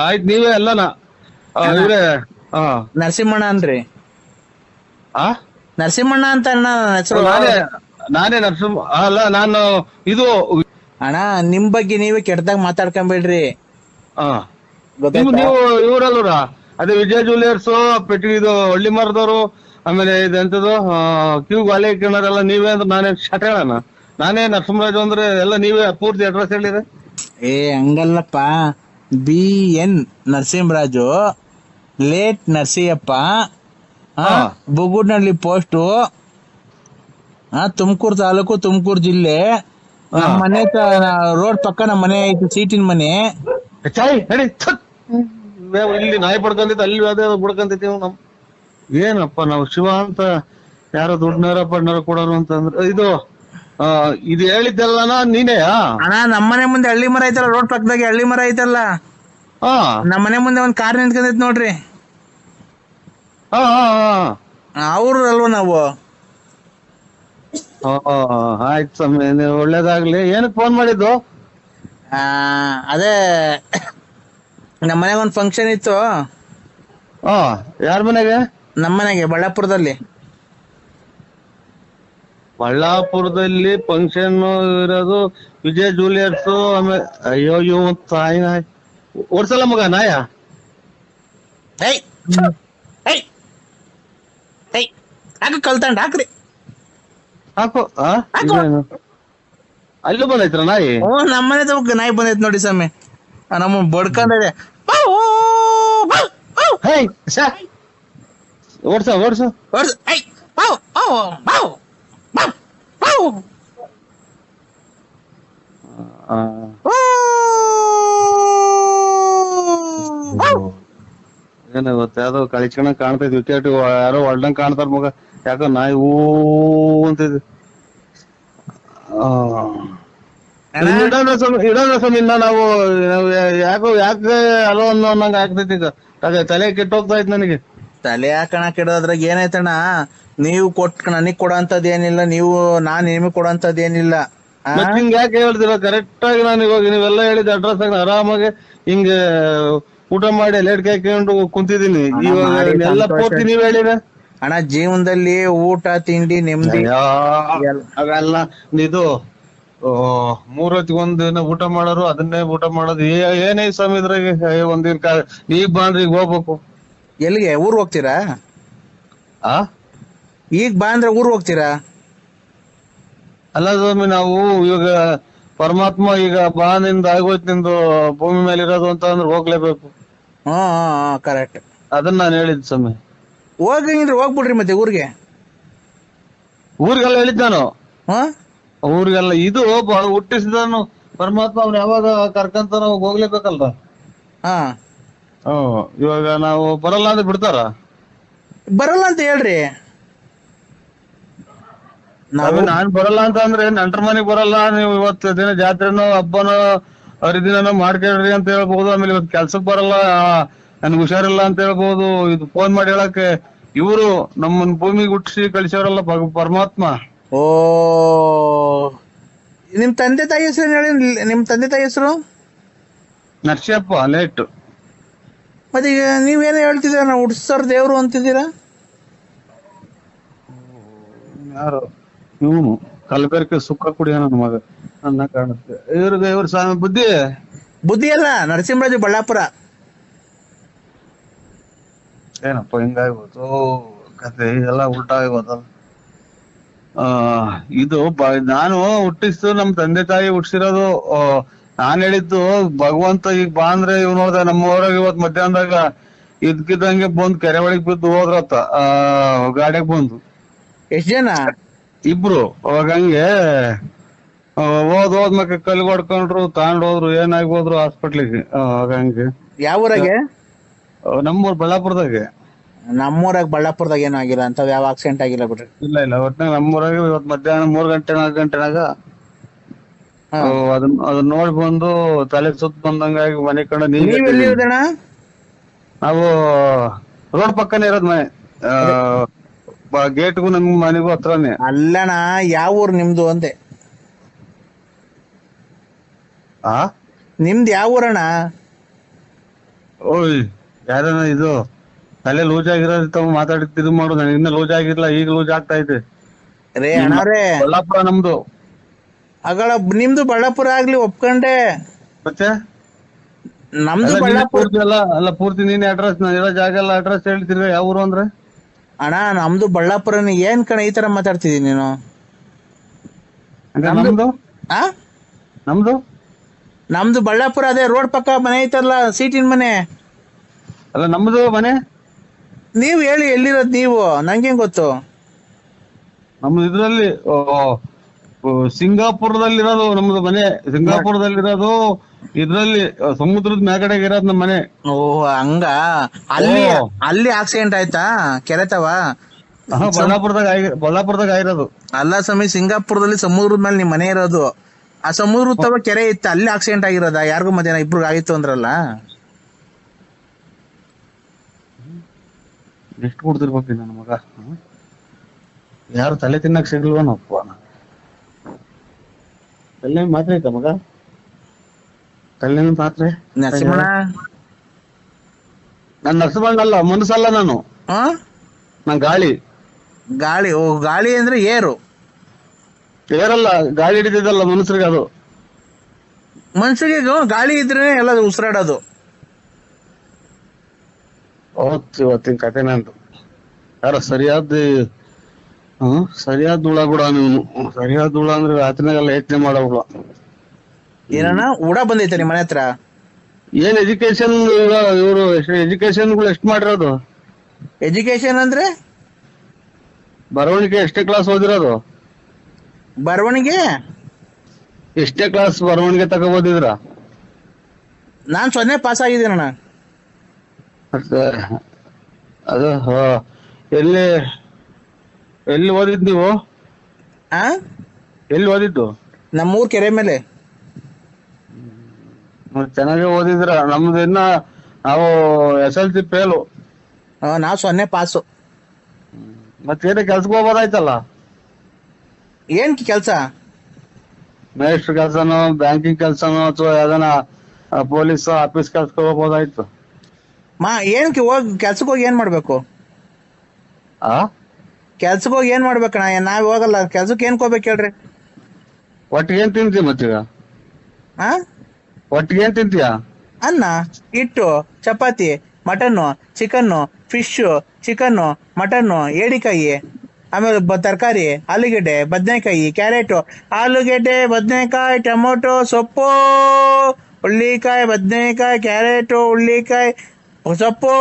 [SPEAKER 2] ಆಯ್ತು, ನೀವೇ ಅಲ್ಲನಾ ಇವ್ರೆ?
[SPEAKER 4] ನರಸಿಂಹಣ್ಣ ಅನ್ರಿ.
[SPEAKER 2] ಆ
[SPEAKER 4] ನರಸಿಂಹಣ್ಣ ಅಂತ ಅಣ್ಣ ನನ್ನ ಹೆಸರು.
[SPEAKER 2] ನಾನೇ ನರಸಿಂಹ ಅಲ್ಲ, ನಾನು ಇದು.
[SPEAKER 4] ಅಣ್ಣ ನಿಮ್ ಬಗ್ಗೆ ನೀವೇ ಕೆಟ್ಟದಾಗ ಮಾತಾಡ್ಕೊಂಬೇಡ್ರಿ.
[SPEAKER 2] ನೀವು ಇವ್ರಲ್ವ್ರ? ಅದೇ ವಿಜಯ ಜ್ಯುವೆಲರ್ಸ್, ಪೆಟ್ಟಿ ಇದು ಹಳ್ಳಿ ಮರದವರು, ಆಮೇಲೆ ಇದೆಂತದ್ದು ಕ್ಯೂ ವಾಲೆ ಕಿಣರೆಲ್ಲ ನೀವೇ ಅಂದ್ರೆ ನಾನೇ ಶಟ್ ಹೇಳಣ? ನಾನೇ ನರಸಿಂಹರಾಜು ಅಂದ್ರೆ ಎಲ್ಲ ನೀವೇ ಪೂರ್ತಿ ಅಡ್ರೆಸ್ ಹೇಳಿದ್ರೆ?
[SPEAKER 4] ಹಂಗಲ್ಲಪ್ಪ. BN Narasimharaju, late Narasiyappa, Bugudnahalli post, Tumakuru taluk, Tumakuru ಜಿಲ್ಲೆ. ನಮ್ಮ ಮನೆ ರೋಡ್ ಪಕ್ಕ ನಮ್ಮ ಮನೆ ಐತಿ, ಸೀಟಿನ ಮನೆ.
[SPEAKER 2] ಇಲ್ಲಿ ನಾಯಿ ಪಡ್ಕೊಂತೈತಿ, ಅಲ್ಲಿ ಅದೇ ಬಿಡ್ಕೊಂತೈತಿ. ಏನಪ್ಪ ನಾವು ಶಿವ ಅಂತ ಯಾರೋ ದುಡ್ಡನಾರ ಪಡ್ನಾರ ಕೊಡೋರು ಅಂತಂದ್ರೆ ಇದು ಹೇಳಿದ್ದೆಲ್ಲನ ನೀನೇ?
[SPEAKER 4] ಅಣ್ಣ ನಮ್ಮನೆ ಮುಂದೆ ಹಳ್ಳಿ ಮರ ಐತಲ್ಲ, ರೋಡ್ ಪಕ್ಕದಾಗೆ ಹಳ್ಳಿ ಮರ ಐತಲ್ಲ, ನಮ್ಮನೆ ಮುಂದೆ ಒಂದ್ ಕಾರ್ ನಿಂತ್ಕೊಂಡೈತಿ ನೋಡ್ರಿ. ಅವ್ರು ಅಲ್ವ ನಾವು?
[SPEAKER 2] ಆಯ್ತು ಸ್ವಾಮಿ, ಒಳ್ಳೇದಾಗ್ಲಿ. ಏನಕ್ಕೆ ಫೋನ್ ಮಾಡಿದ್ದು?
[SPEAKER 4] ಅದೇ ನಮ್ಮ ಮನೆಗೆ ಒಂದ್ ಫಂಕ್ಷನ್ ಇತ್ತು.
[SPEAKER 2] ಯಾರ ಮನೆಗೆ?
[SPEAKER 4] ನಮ್ಮ ಮನೆಗೆ, ಬಳ್ಳಾಪುರದಲ್ಲಿ.
[SPEAKER 2] ಬಳ್ಳಾಪುರದಲ್ಲಿ ಫಂಕ್ಷನ್ ಇರೋದು ವಿಜಯ್ ಜ್ಯುವೆಲರ್ಸ್. ಆಮೇಲೆ ಅಯ್ಯೋ ತಾಯಿ ನಾಯಿ ಓಡ್ಸಲ್ಲ ಮಗ ನಾಯ.
[SPEAKER 4] ಕಲ್ತಂಡ್ ಹಾಕ್ರಿ,
[SPEAKER 2] ಹಾಕು. ಅಲ್ಲೂ ಬಂದೈತ್ರ ನಾಯಿ?
[SPEAKER 4] ನಮ್ಮನೆ ತಗ ನಾಯಿ ಬಂದೈತ್ ನೋಡಿ ಸ್ವಾಮಿ. ನಮ್ಮ ಬಡ್ಕೊಂಡೆ.
[SPEAKER 2] ಓಡ್ಸ ಓಡ್ಸು. ಏನ ಗೊತ್ತ, ಯಾವ್ದೋ ಕಳಿಸ್ಕೊಂಡ ಕಾಣ್ತೈತಿ. ವಿಕೆಟ್ ಯಾರೋ ಹೊಲ್ದಂಗ್ ಕಾಣ್ತಾರ ಮಗ. ಯಾಕ ನಾಯಿ ಹೂ ಅಂತಿದ್. ಇಡೋಣ ಸ್ವಾಮಿ. ನಾವು ಯಾಕೆ ಅಲೋ ಅನ್ನಂಗ ಆಗ್ತೈತಿ. ಈಗ ತಲೆ ಕೆಟ್ಟೋಗ್ತಾ ಇತ್ತು ನನಗೆ.
[SPEAKER 4] ತಲೆ ಹಾಕಣ ಕೆಡೋದ್ರಾಗ ಏನಾಯ್ತಣ್ಣ? ನೀವು ನನಗ್ ಕೊಡೋಂಥದ್ ಏನಿಲ್ಲ, ನಾನ್ ನಿಮಗ್ ಕೊಡೋಂಥದ್ ಏನಿಲ್ಲ.
[SPEAKER 2] ಹಿಂಗ ಯಾಕೆ ಹೇಳ್ತೀರ? ಕರೆಕ್ಟ್ ಆಗಿ ನಾನು ಇವಾಗ ನೀವೆಲ್ಲ ಹೇಳಿದ ಅಡ್ರೆಸ್ ಆಗಿ ಆರಾಮಾಗಿ ಹಿಂಗ ಊಟ ಮಾಡಿ ಲೇಟ್ ಹಾಕೊಂಡು ಕುಂತಿದೀನಿ. ಇವಾಗ ಎಲ್ಲ ಪೂರ್ತಿ ನೀವ್ ಹೇಳಿರ
[SPEAKER 4] ಅಣ್ಣ. ಜೀವನದಲ್ಲಿ ಊಟ ತಿಂಡಿ ನೆಮ್ಮದಿ
[SPEAKER 2] ಅವೆಲ್ಲ ಇದು 3 ಹೊತ್ತಿಗೆ ಒಂದಿನ ಊಟ ಮಾಡೋರು, ಅದನ್ನೇ ಊಟ ಮಾಡೋದು. ಏನೇ ಸ್ವಾಮಿ ಇದ್ರಾಗೆ ಒಂದಿನ ಈಗ ಬಾಂಡ್ರಿ ಈಗ ಹೋಗ್ಬೇಕು.
[SPEAKER 4] ಎಲ್ಲಿಗೆ? ಊರ್ ಹೋಗ್ತೀರಾ? ಈಗ ಬಾ ಅಂದ್ರೆ ಊರ್ ಹೋಗ್ತೀರಾ?
[SPEAKER 2] ಅಲ್ಲ ಸ್ವಾಮಿ, ನಾವು ಇವಾಗ ಪರಮಾತ್ಮ ಈಗ ಬಾ ನಿಂದ ಆಗೋಯ್ತು, ನಿಂದು ಭೂಮಿ ಮೇಲೆ ಇರೋದು ಅಂತ ಅಂದ್ರೆ ಹೋಗ್ಲೇಬೇಕು.
[SPEAKER 4] ಕರೆಕ್ಟ್.
[SPEAKER 2] ಅದನ್ನ ನಾನು ಹೇಳಿದ್ ಸ್ವಾಮಿ.
[SPEAKER 4] ಹೋಗಂಗಿದ್ರೆ ಹೋಗ್ಬಿಡ್ರಿ ಮತ್ತೆ ಊರಿಗೆ.
[SPEAKER 2] ಊರಿಗೆಲ್ಲ ಹೇಳಿದ್ ನಾನು. ಊರಿಗೆಲ್ಲ ಇದು ಹುಟ್ಟಿಸಿದನು ಪರಮಾತ್ಮ. ಅವ್ನು ಯಾವಾಗ ಕರ್ಕಂತ ನಾವು ಹೋಗ್ಲೇಬೇಕಲ್ರ. ಇವಾಗ ನಾವು ಬರಲ್ಲ ಅಂದ್ರೆ ಬಿಡ್ತಾರ?
[SPEAKER 4] ಬರಲ್ಲ ಅಂತ ಹೇಳ್ರಿ.
[SPEAKER 2] ನಾನ್ ಬರಲ್ಲ ಅಂತ ಅಂದ್ರೆ ನಂಟ್ರ ಮನೆಗ್ ಬರಲ್ಲ, ನೀವು ಇವತ್ತು ದಿನ ಜಾತ್ರೆನೋ ಹಬ್ಬನೋ ಹರಿದಿನನೋ ಮಾಡ್ಕೊಳ್ರಿ ಅಂತ ಹೇಳ್ಬಹುದು. ಆಮೇಲೆ ಇವತ್ತು ಕೆಲ್ಸಕ್ ಬರಲ್ಲ, ನನ್ಗೆ ಹುಷಾರಿಲ್ಲ ಅಂತ ಹೇಳ್ಬಹುದು. ಇದು ಫೋನ್ ಮಾಡಿ ಹೇಳಕ್ಕೆ ಇವರು ನಮ್ಮನ್ ಭೂಮಿಗೆ ಹುಟ್ಟಿಸಿ ಕಳಿಸೋರಲ್ಲ ಪರಮಾತ್ಮ.
[SPEAKER 4] ನಿಮ್ ತಂದೆ ತಾಯಿ ಹೆಸರು ಹೇಳಿ. ನಿಮ್ ತಂದೆ ತಾಯಿ ಹೆಸರು?
[SPEAKER 2] ನರಸಿಯಪ್ಪ, ಲೇಟ್.
[SPEAKER 4] ಮತ್ತೆ ಈಗ ನೀವೇನೋ ಹೇಳ್ತಿದ್ದೀರ, ನಾವು ಹುಟ್ಟಿಸೋರ್ ದೇವ್ರು ಅಂತಿದ್ದೀರಾ.
[SPEAKER 2] ಯಾರು ಇವನು? ಕಲಬೆರಕೆ ಸುಕ್ಕ ಕುಡಿಯ ನನ್ನ ಮಗ ನನ್ನ ಕಾಣುತ್ತೆ. ಇವ್ರ ಸ್ವಾಮಿ ಬುದ್ಧಿ
[SPEAKER 4] ಅಲ್ಲ, ನರಸಿಂಹರಾಜು, ಬಳ್ಳಾಪುರ.
[SPEAKER 2] ಏನಪ್ಪ ಹಿಂಗಾಗೋದು ಕತೆ? ಎಲ್ಲ ಉಲ್ಟಾ ಆಗೋದಲ್ಲ. ಆ ಇದು ನಾನು ಹುಟ್ಟಿಸ್ತು ನಮ್ ತಂದೆ ತಾಯಿ ಹುಟ್ಟಿಸಿರೋದು. ನಾನ್ ಹೇಳಿದ್ದು ಭಗವಂತ ಈಗ ಬಾ ಅಂದ್ರೆ ಇವ್ ನೋಡ್ದ ನಮ್ಮ ಊರಾಗ ಇವತ್ ಮಧ್ಯಾಹ್ನದಾಗ ಇದ್ಕಿದ್ದಂಗೆ ಬಂದ್ ಕೆರೆ ಒಳಗ್ ಬಿದ್ದು ಹೋದ್ರತ್ತ ಗಾಡಿಯಾಗ ಬಂದು
[SPEAKER 4] ಎಷ್ಟ್ ಜನ?
[SPEAKER 2] ಇಬ್ರು. ಅವಾಗ ಹಂಗೆ ಹೋದ್ಮ್ಯಾಕ ಕಲ್ಲು ಹೊಡ್ಕೊಂಡ್ರು ತಗೊಂಡ್ ಹೋದ್ರು, ಏನಾಗಿ ಹೋದ್ರು ಹಾಸ್ಪಿಟ್ಲಿಗೆ. ಅವಾಗ ಹಂಗೆ
[SPEAKER 4] ಯಾವ ಊರಾಗೆ?
[SPEAKER 2] ನಮ್ಮೂರ್ ಬಳ್ಳಾಪುರದಾಗೆ.
[SPEAKER 4] ನಮ್ಮೂರಾಗ ಬಳ್ಳಾಪುರದಾಗ ಏನೂ ಆಗಿಲ್ಲ ಅಂತ, ಯಾವ ಆಕ್ಸಿಡೆಂಟ್ ಆಗಿಲ್ಲ ಬಿಡ್ರಿ.
[SPEAKER 2] ಇಲ್ಲ ಒಟ್ನಾಗ ನಮ್ಮೂರಾಗ ಇವತ್ ಮಧ್ಯಾಹ್ನ 3 ಗಂಟೆ 4 ಗಂಟೆನಾಗ ಅದನ್ನ ನೋಡಿ ಬಂದು ತಲೆ ಸುತ್ತ ಬಂದಂಗಾಗಿ ಮನೆ ಕಡೆ
[SPEAKER 4] ನೀವ್ ಎಲ್ಲಿ ಇರೋದಣ್ಣ?
[SPEAKER 2] ನಾವು ರೋಡ್ ಪಕ್ಕನೇ ಇರೋದ್ ಮನೆ. ಗೇಟ್ಗೂ ನಮ್ ಮನೆಗೂ ಹತ್ರನೇ.
[SPEAKER 4] ಅಲ್ಲಣ್ಣ, ಯಾವ ಊರ್ ನಿಮ್ದು ಅಂದೆ? ನಿಮ್ದು ಯಾವ ಊರಣ್ಣ?
[SPEAKER 2] ಓಯ್ ಯಾರನ ಇದು ತಲೆ ಲೂಸ್ ಆಗಿರೋದು ಮಾತಾಡಿದ್ದು ಮಾಡು. ನನಗೆ ಇನ್ನ ಲೂಸ್ ಆಗಿರ್ಲಿಲ್ಲ, ಈಗ ಲೂಸ್ ಆಗ್ತಾ ಐತೆ.
[SPEAKER 4] ರೇ ಅಣ್ಣವ್ರೆ,
[SPEAKER 2] ಬಳ್ಳಾಪುರ ನಮ್ದು.
[SPEAKER 4] ಅಗಳ ನಿಮ್ದು ಬಳ್ಳಾಪುರ ಆಗ್ಲಿ ಒಪ್ಕೊಂಡೆ,
[SPEAKER 2] ಮತ್ತೆ
[SPEAKER 4] ನಮ್ದು ಬಳ್ಳಾಪುರ
[SPEAKER 2] ಅಲ್ಲ ಪೂರ್ತಿ ನೀನ್ ಅಡ್ರೆಸ್, ನಾನು ಇರೋ ಜಾಗ ಎಲ್ಲ ಅಡ್ರೆಸ್ ಹೇಳ್ತಿರ್ಗ ಯಾವ ಊರು ಅಂದ್ರೆ?
[SPEAKER 4] ಅಣ್ಣ ನಮ್ದು ಬಳ್ಳಾಪುರನೇ. ಏನ್ ಕಣ ಈ ತರ ಮಾತಾಡ್ತಿದೀನಿ ನೀನು?
[SPEAKER 2] ನಮ್ದು
[SPEAKER 4] ಆ
[SPEAKER 2] ನಮ್ದು
[SPEAKER 4] ನಮ್ದು ಬಳ್ಳಾಪುರ, ಅದೇ ರೋಡ್ ಪಕ್ಕ ಮನೆ ಐತಲ್ಲ, ಸೀಟಿನ ಮನೆ.
[SPEAKER 2] ಅಲ್ಲ ನಮ್ದು ಮನೆ.
[SPEAKER 4] ನೀವ್ ಹೇಳಿ ಎಲ್ಲಿರೋದ್ ನೀವು, ನಂಗೇನ್ ಗೊತ್ತು?
[SPEAKER 2] ನಮ್ದು ಇದ್ರಲ್ಲಿ ಸಿಂಗಾಪುರದಲ್ಲಿರೋದು ನಮ್ದು ಮನೆ. ಸಿಂಗಾಪುರದಲ್ಲಿರೋದು ಇದ್ರಲ್ಲಿ ಸಮುದ್ರದ ಮ್ಯಾಗಡೆಗೆ ಇರೋದು ನಮ್ಮ ಮನೆ.
[SPEAKER 4] ಓಹ್ ಹಂಗ. ಅಲ್ಲಿ ಆಕ್ಸಿಡೆಂಟ್ ಆಯ್ತಾ ಕೆರೆತವ?
[SPEAKER 2] ಬಳ್ಳಾಪುರದಾಗ ಆಗಿರೋದು.
[SPEAKER 4] ಅಲ್ಲ ಸ್ವಾಮಿ, ಸಿಂಗಾಪುರದಲ್ಲಿ ಸಮುದ್ರದ ಮೇಲೆ ನಿಮ್ ಮನೆ ಇರೋದು. ಆ ಸಮುದ್ರ ತವ ಕೆರೆ ಇತ್ತು, ಅಲ್ಲಿ ಆಕ್ಸಿಡೆಂಟ್ ಆಗಿರೋದ? ಯಾರಿಗೂ ಮಧ್ಯಾಹ್ನ ಇಬ್ರು ಆಗಿತ್ತು ಅಂದ್ರಲ್ಲ.
[SPEAKER 2] ಎಷ್ಟು ಕೊಡ್ತಿರ್ಬೇಕು ನನ್ನ ಮಗ? ಯಾರು ತಲೆ ತಿನ್ನಕ್ ಸಿಗ್ಲ್ವನಪ್ಪ. ತಲೆ ಮಾತ್ರ ಐತ ಮಗ? ತಲೆನ ಮಾತ್ರೆ
[SPEAKER 4] ನರಸಿಂಹಣ್ಣ,
[SPEAKER 2] ನಾನ್ ನರಸಿಂಹಣ್ಣಲ್ಲ, ಮನಸ್ಸಲ್ಲ ನಾನು. ನಾನ್ ಗಾಳಿ.
[SPEAKER 4] ಗಾಳಿ? ಓ, ಗಾಳಿ ಅಂದ್ರೆ ಏರು.
[SPEAKER 2] ಏರಲ್ಲ, ಗಾಳಿ ಹಿಡಿದಿದ್ದಲ್ಲ ಮನುಷ್ಯರಿಗೆ ಅದು.
[SPEAKER 4] ಮನುಷ್ಯರಿಗೆ ಗಾಳಿ ಇದ್ರೆ ಎಲ್ಲ ಉಸಿರಾಡೋದು.
[SPEAKER 2] ಇವತ್ತಿನ ಕತೆ ನಂದು. ಯಾರ ಸರಿಯಾದ ಹುಳ ಕೂಡ ನೀವು. ಸರಿಯಾದ ಹುಳ ಅಂದ್ರೆ ರಾತ್ರಿನಾಗೆಲ್ಲ ಯೋಚನೆ ಮಾಡೋ ಹುಳ.
[SPEAKER 4] ಏನಣ್ಣ ಉಡ ಬಂದೈತೆ ನಿಮ್ ಮನೆ ಹತ್ರ?
[SPEAKER 2] ಏನ್ ಎಜುಕೇಶನ್ ಇವರು ಎಜುಕೇಶನ್ ಗಳು ಎಷ್ಟು ಮಾಡಿರೋದು?
[SPEAKER 4] ಎಜುಕೇಶನ್ ಅಂದ್ರೆ
[SPEAKER 2] ಬರವಣಿಗೆ ಎಷ್ಟೇ ಕ್ಲಾಸ್ ಓದಿರೋದು?
[SPEAKER 4] ಬರವಣಿಗೆ
[SPEAKER 2] ಎಷ್ಟೇ ಕ್ಲಾಸ್ ಬರವಣಿಗೆ ತಗೋಬೋದಿದ್ರ?
[SPEAKER 4] ನಾನ್ 0 ಪಾಸ್ ಆಗಿದ್ದೀನಣ್ಣ.
[SPEAKER 2] ಅದು ಎಲ್ಲಿ ಓದಿದ್ ನೀವು? ಎಲ್ಲಿ ಓದಿದ್ದು?
[SPEAKER 4] ನಮ್ಮೂರ್ ಕೆರೆ ಮೇಲೆ.
[SPEAKER 2] ಚೆನ್ನಾಗಿ ಓದಿದ್ರ. ನಮ್ದು ಇನ್ನ ನಾವು SLC ಫೇಲು.
[SPEAKER 4] ನಾವ್ 0 ಪಾಸು.
[SPEAKER 2] ಮತ್ತೇನ ಕೆಲ್ಸಕ್ಕೆ ಹೋಗ್ಬೋದಾಯ್ತಲ್ಲ?
[SPEAKER 4] ಏನ್ ಕೆಲ್ಸ?
[SPEAKER 2] ಮೇಸ್ಟ್ರ್ ಕೆಲ್ಸನೋ, ಬ್ಯಾಂಕಿಂಗ್ ಕೆಲ್ಸನೋ, ಅಥವಾ ಯಾವ್ದಾನ ಪೊಲೀಸ್ ಆಫೀಸ್ ಕೆಲ್ಸಕ್ಕೆ ಹೋಗ್ಬೋದಾಯ್ತು.
[SPEAKER 4] ಏನ್ ಹೋಗಿ ಕೆಲ್ಸಕ್ಕೆ ಹೋಗಿ ಏನ್ ಮಾಡ್ಬೇಕು? ಕೆಲ್ಸಕ್ಕೆ ಹೋಗಿ ಏನ್ ಮಾಡ್ಬೇಕಣ್ಣ? ನಾವ್ ಹೋಗಲ್ಲ ಕೆಲ್ಸಕ್ಕೆ. ಏನ್ ಹೋಗ್ಬೇಕು ಹೇಳ್ರಿ?
[SPEAKER 2] ಒಟ್ಟಿಗೆ ಏನ್ ತಿಂತೀಯ ಮತ್ತೀಗ? ಒಟ್ಟಿಗೆ ಏನ್ ತಿಂತೀಯ?
[SPEAKER 4] ಅನ್ನ, ಹಿಟ್ಟು, chapati, mutton, chicken, fish, chicken, mutton, ಏಡಿಕಾಯಿ, ಆಮೇಲೆ ತರಕಾರಿ, ಆಲೂಗೆಡ್ಡೆ, ಬದನೆಕಾಯಿ, ಕ್ಯಾರೆಟು, ಆಲೂಗೆಡ್ಡೆ, ಬದನೆಕಾಯಿ, ಟೊಮೊಟೊ, ಸೊಪ್ಪು, ಹುಳ್ಳಿಕಾಯಿ, ಬದನೆಕಾಯಿ, ಕ್ಯಾರೆಟು, ಹುಳ್ಳಿಕಾಯಿ, ಸೊಪ್ಪು,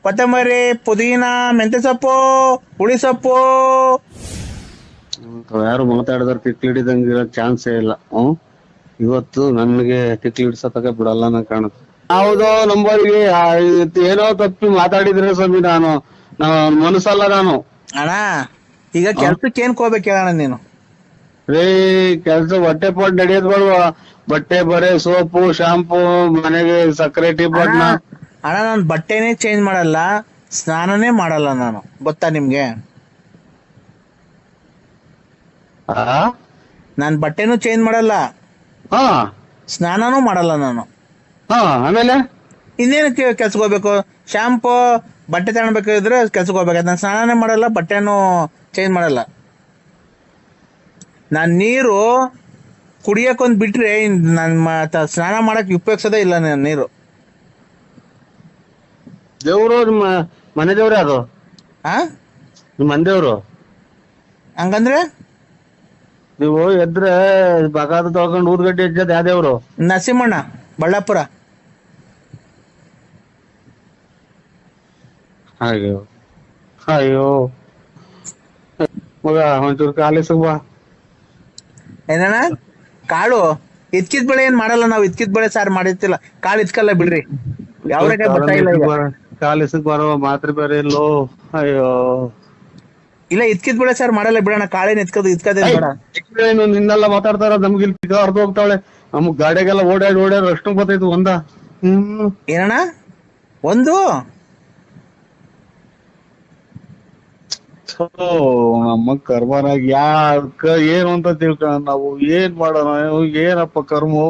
[SPEAKER 4] ಕೊತ್ತಂಬರಿ, ಪುದೀನ, ಮೆಂತ್ಯ ಸೊಪ್ಪು, ಹುಳಿ ಸೊಪ್ಪು.
[SPEAKER 2] ಯಾರು ಮಾತಾಡಿದ್ರೆ ಕಿಕ್ಲಿ ಹಿಡಿದಂಗಿರೋ ಚಾನ್ಸೇ ಇಲ್ಲ. ಇವತ್ತು ನನ್ಗೆ ಕಿಕ್ಲಿ ಹಿಡ್ಸತಕ ಬಿಡಲ್ಲ ನಾ ಕಾಣುತ್ತೆ. ಹೌದು, ನಂಬರಿಗೆ ಏನೋ ತಪ್ಪಿ ಮಾತಾಡಿದ್ರೆ ಸ್ವಾಮಿ, ನಾನು ಮನಸ್ಸಲ್ಲ ನಾನು.
[SPEAKER 4] ಅಣ್ಣ ಈಗ ಕೆಲ್ಸಕ್ಕೆ ಏನ್ ಹೋಗ್ಬೇಕು ಹೇಳೋಣ ನೀನು?
[SPEAKER 2] ಕೆಲ್ಸ ಹೊಟ್ಟೆ ಪಾಟ್ ನಡೆಯೋದ್ ಬೇಡವಾ? ಬಟ್ಟೆ ಬರೆ, ಸೋಪು, ಶಾಂಪೂ, ಮನೆಗೆ ಸಕ್ಕರೆ, ಟೀ ಬಣ್ಣ.
[SPEAKER 4] ಅಣ್ಣ ನಾನು ಬಟ್ಟೆನೇ ಚೇಂಜ್ ಮಾಡಲ್ಲ, ಸ್ನಾನನೇ ಮಾಡಲ್ಲ ನಾನು, ಗೊತ್ತಾ ನಿಮ್ಗೆ? ನಾನ್ ಬಟ್ಟೆನೂ ಚೇಂಜ್ ಮಾಡಲ್ಲ, ಸ್ನಾನನೂ ಮಾಡಲ್ಲ ನಾನು.
[SPEAKER 2] ಆಮೇಲೆ
[SPEAKER 4] ಇನ್ನೇನಕ್ಕೆ ಕೆಲ್ಸಕ್ಕೆ ಹೋಗ್ಬೇಕು? ಶಾಂಪೂ, ಬಟ್ಟೆ ತಗೊಳ್ಬೇಕಾದ್ರೆ ಕೆಲ್ಸಕ್ಕೆ ಹೋಗ್ಬೇಕು. ನಾನು ಸ್ನಾನನೇ ಮಾಡಲ್ಲ, ಬಟ್ಟೆನೂ ಚೇಂಜ್ ಮಾಡಲ್ಲ. ನಾನ್ ನೀರು ಕುಡಿಯಕ್ಕೊಂದ್ ಬಿಟ್ರೆ ನನ್ ಸ್ನಾನ ಮಾಡಕ್ ಉಪಯೋಗಿಸೋದೇ ಇಲ್ಲ ನಾನು ನೀರು.
[SPEAKER 2] ದೇವ್ರು ನಿಮ್ಮ ಮನೆ ದೇವ್ರ? ಅದು ನಿಮ್ಮ ಮನೆ ದೇವ್ರು?
[SPEAKER 4] ಹಂಗಂದ್ರೆ
[SPEAKER 2] ನೀವು ಎದ್ರೆ ಬಗಾದ ತಗೊಂಡು ಊದ್ಗಡ್ಡೆ ಹೆಜ್ಜದ ಯಾವ್ದೇವ್ರು?
[SPEAKER 4] ನರಸಿಂಹಣ್ಣ ಬಳ್ಳಾಪುರ.
[SPEAKER 2] ಅಯ್ಯೋ ಅಯ್ಯೋ ಮಗ ಒಂಚೂರು ಕಾಲಿಸು ಬಾ.
[SPEAKER 4] ಏನಣ್ಣ ಕಾಳು ಇದ್ಕಿದ್ ಬೆಳೆ ಏನ್ ಮಾಡಲ್ಲ ನಾವು, ಇದ್ಕಿದ್ ಬೆಳೆ ಸಾರು ಮಾಡಿರ್ತಿಲ್ಲ, ಕಾಳು ಇದ್ಕಲ್ಲ ಬಿಡ್ರಿ. ಯಾವ್ರೆ ಬರ್ತಾ ಇಲ್ಲ ಈಗ.
[SPEAKER 2] ಕಾಲಿಸಕ್ ಬರೋ ಮಾತ್ರೆ ಬೇರೆ ಇಲ್ಲೋ. ಅಯ್ಯೋ
[SPEAKER 4] ಇಲ್ಲ ಇದ್ಕಿದ್ ಬೆಳೆ ಸಾರು ಮಾಡಲ್ಲ ಬಿಡೋಣ, ಕಾಳೇನ್ ಇದ್ಕದೇನ್ ಬೇಡ.
[SPEAKER 2] ಏನು ನಿನ್ನೆಲ್ಲ ಮಾತಾಡ್ತಾರ, ನಮ್ಗೆ ಇಲ್ಲಿ ಅರ್ಧ ಹೋಗ್ತಾಳೆ. ನಮಗ್ ಗಾಡಿಗೆಲ್ಲ ಓಡಾಡಿ ಅಷ್ಟು ಗೊತ್ತೈತು ಒಂದ.
[SPEAKER 4] ಏನಣ್ಣ ಒಂದು
[SPEAKER 2] ನಮ್ಮ ಕರ್ಮನಾಗ ಯಾಕ ಏನು ಅಂತ ತಿಳ್ಕ ನಾವು ಏನ್ ಮಾಡೋಣ, ಏನಪ್ಪ ಕರ್ಮೋ.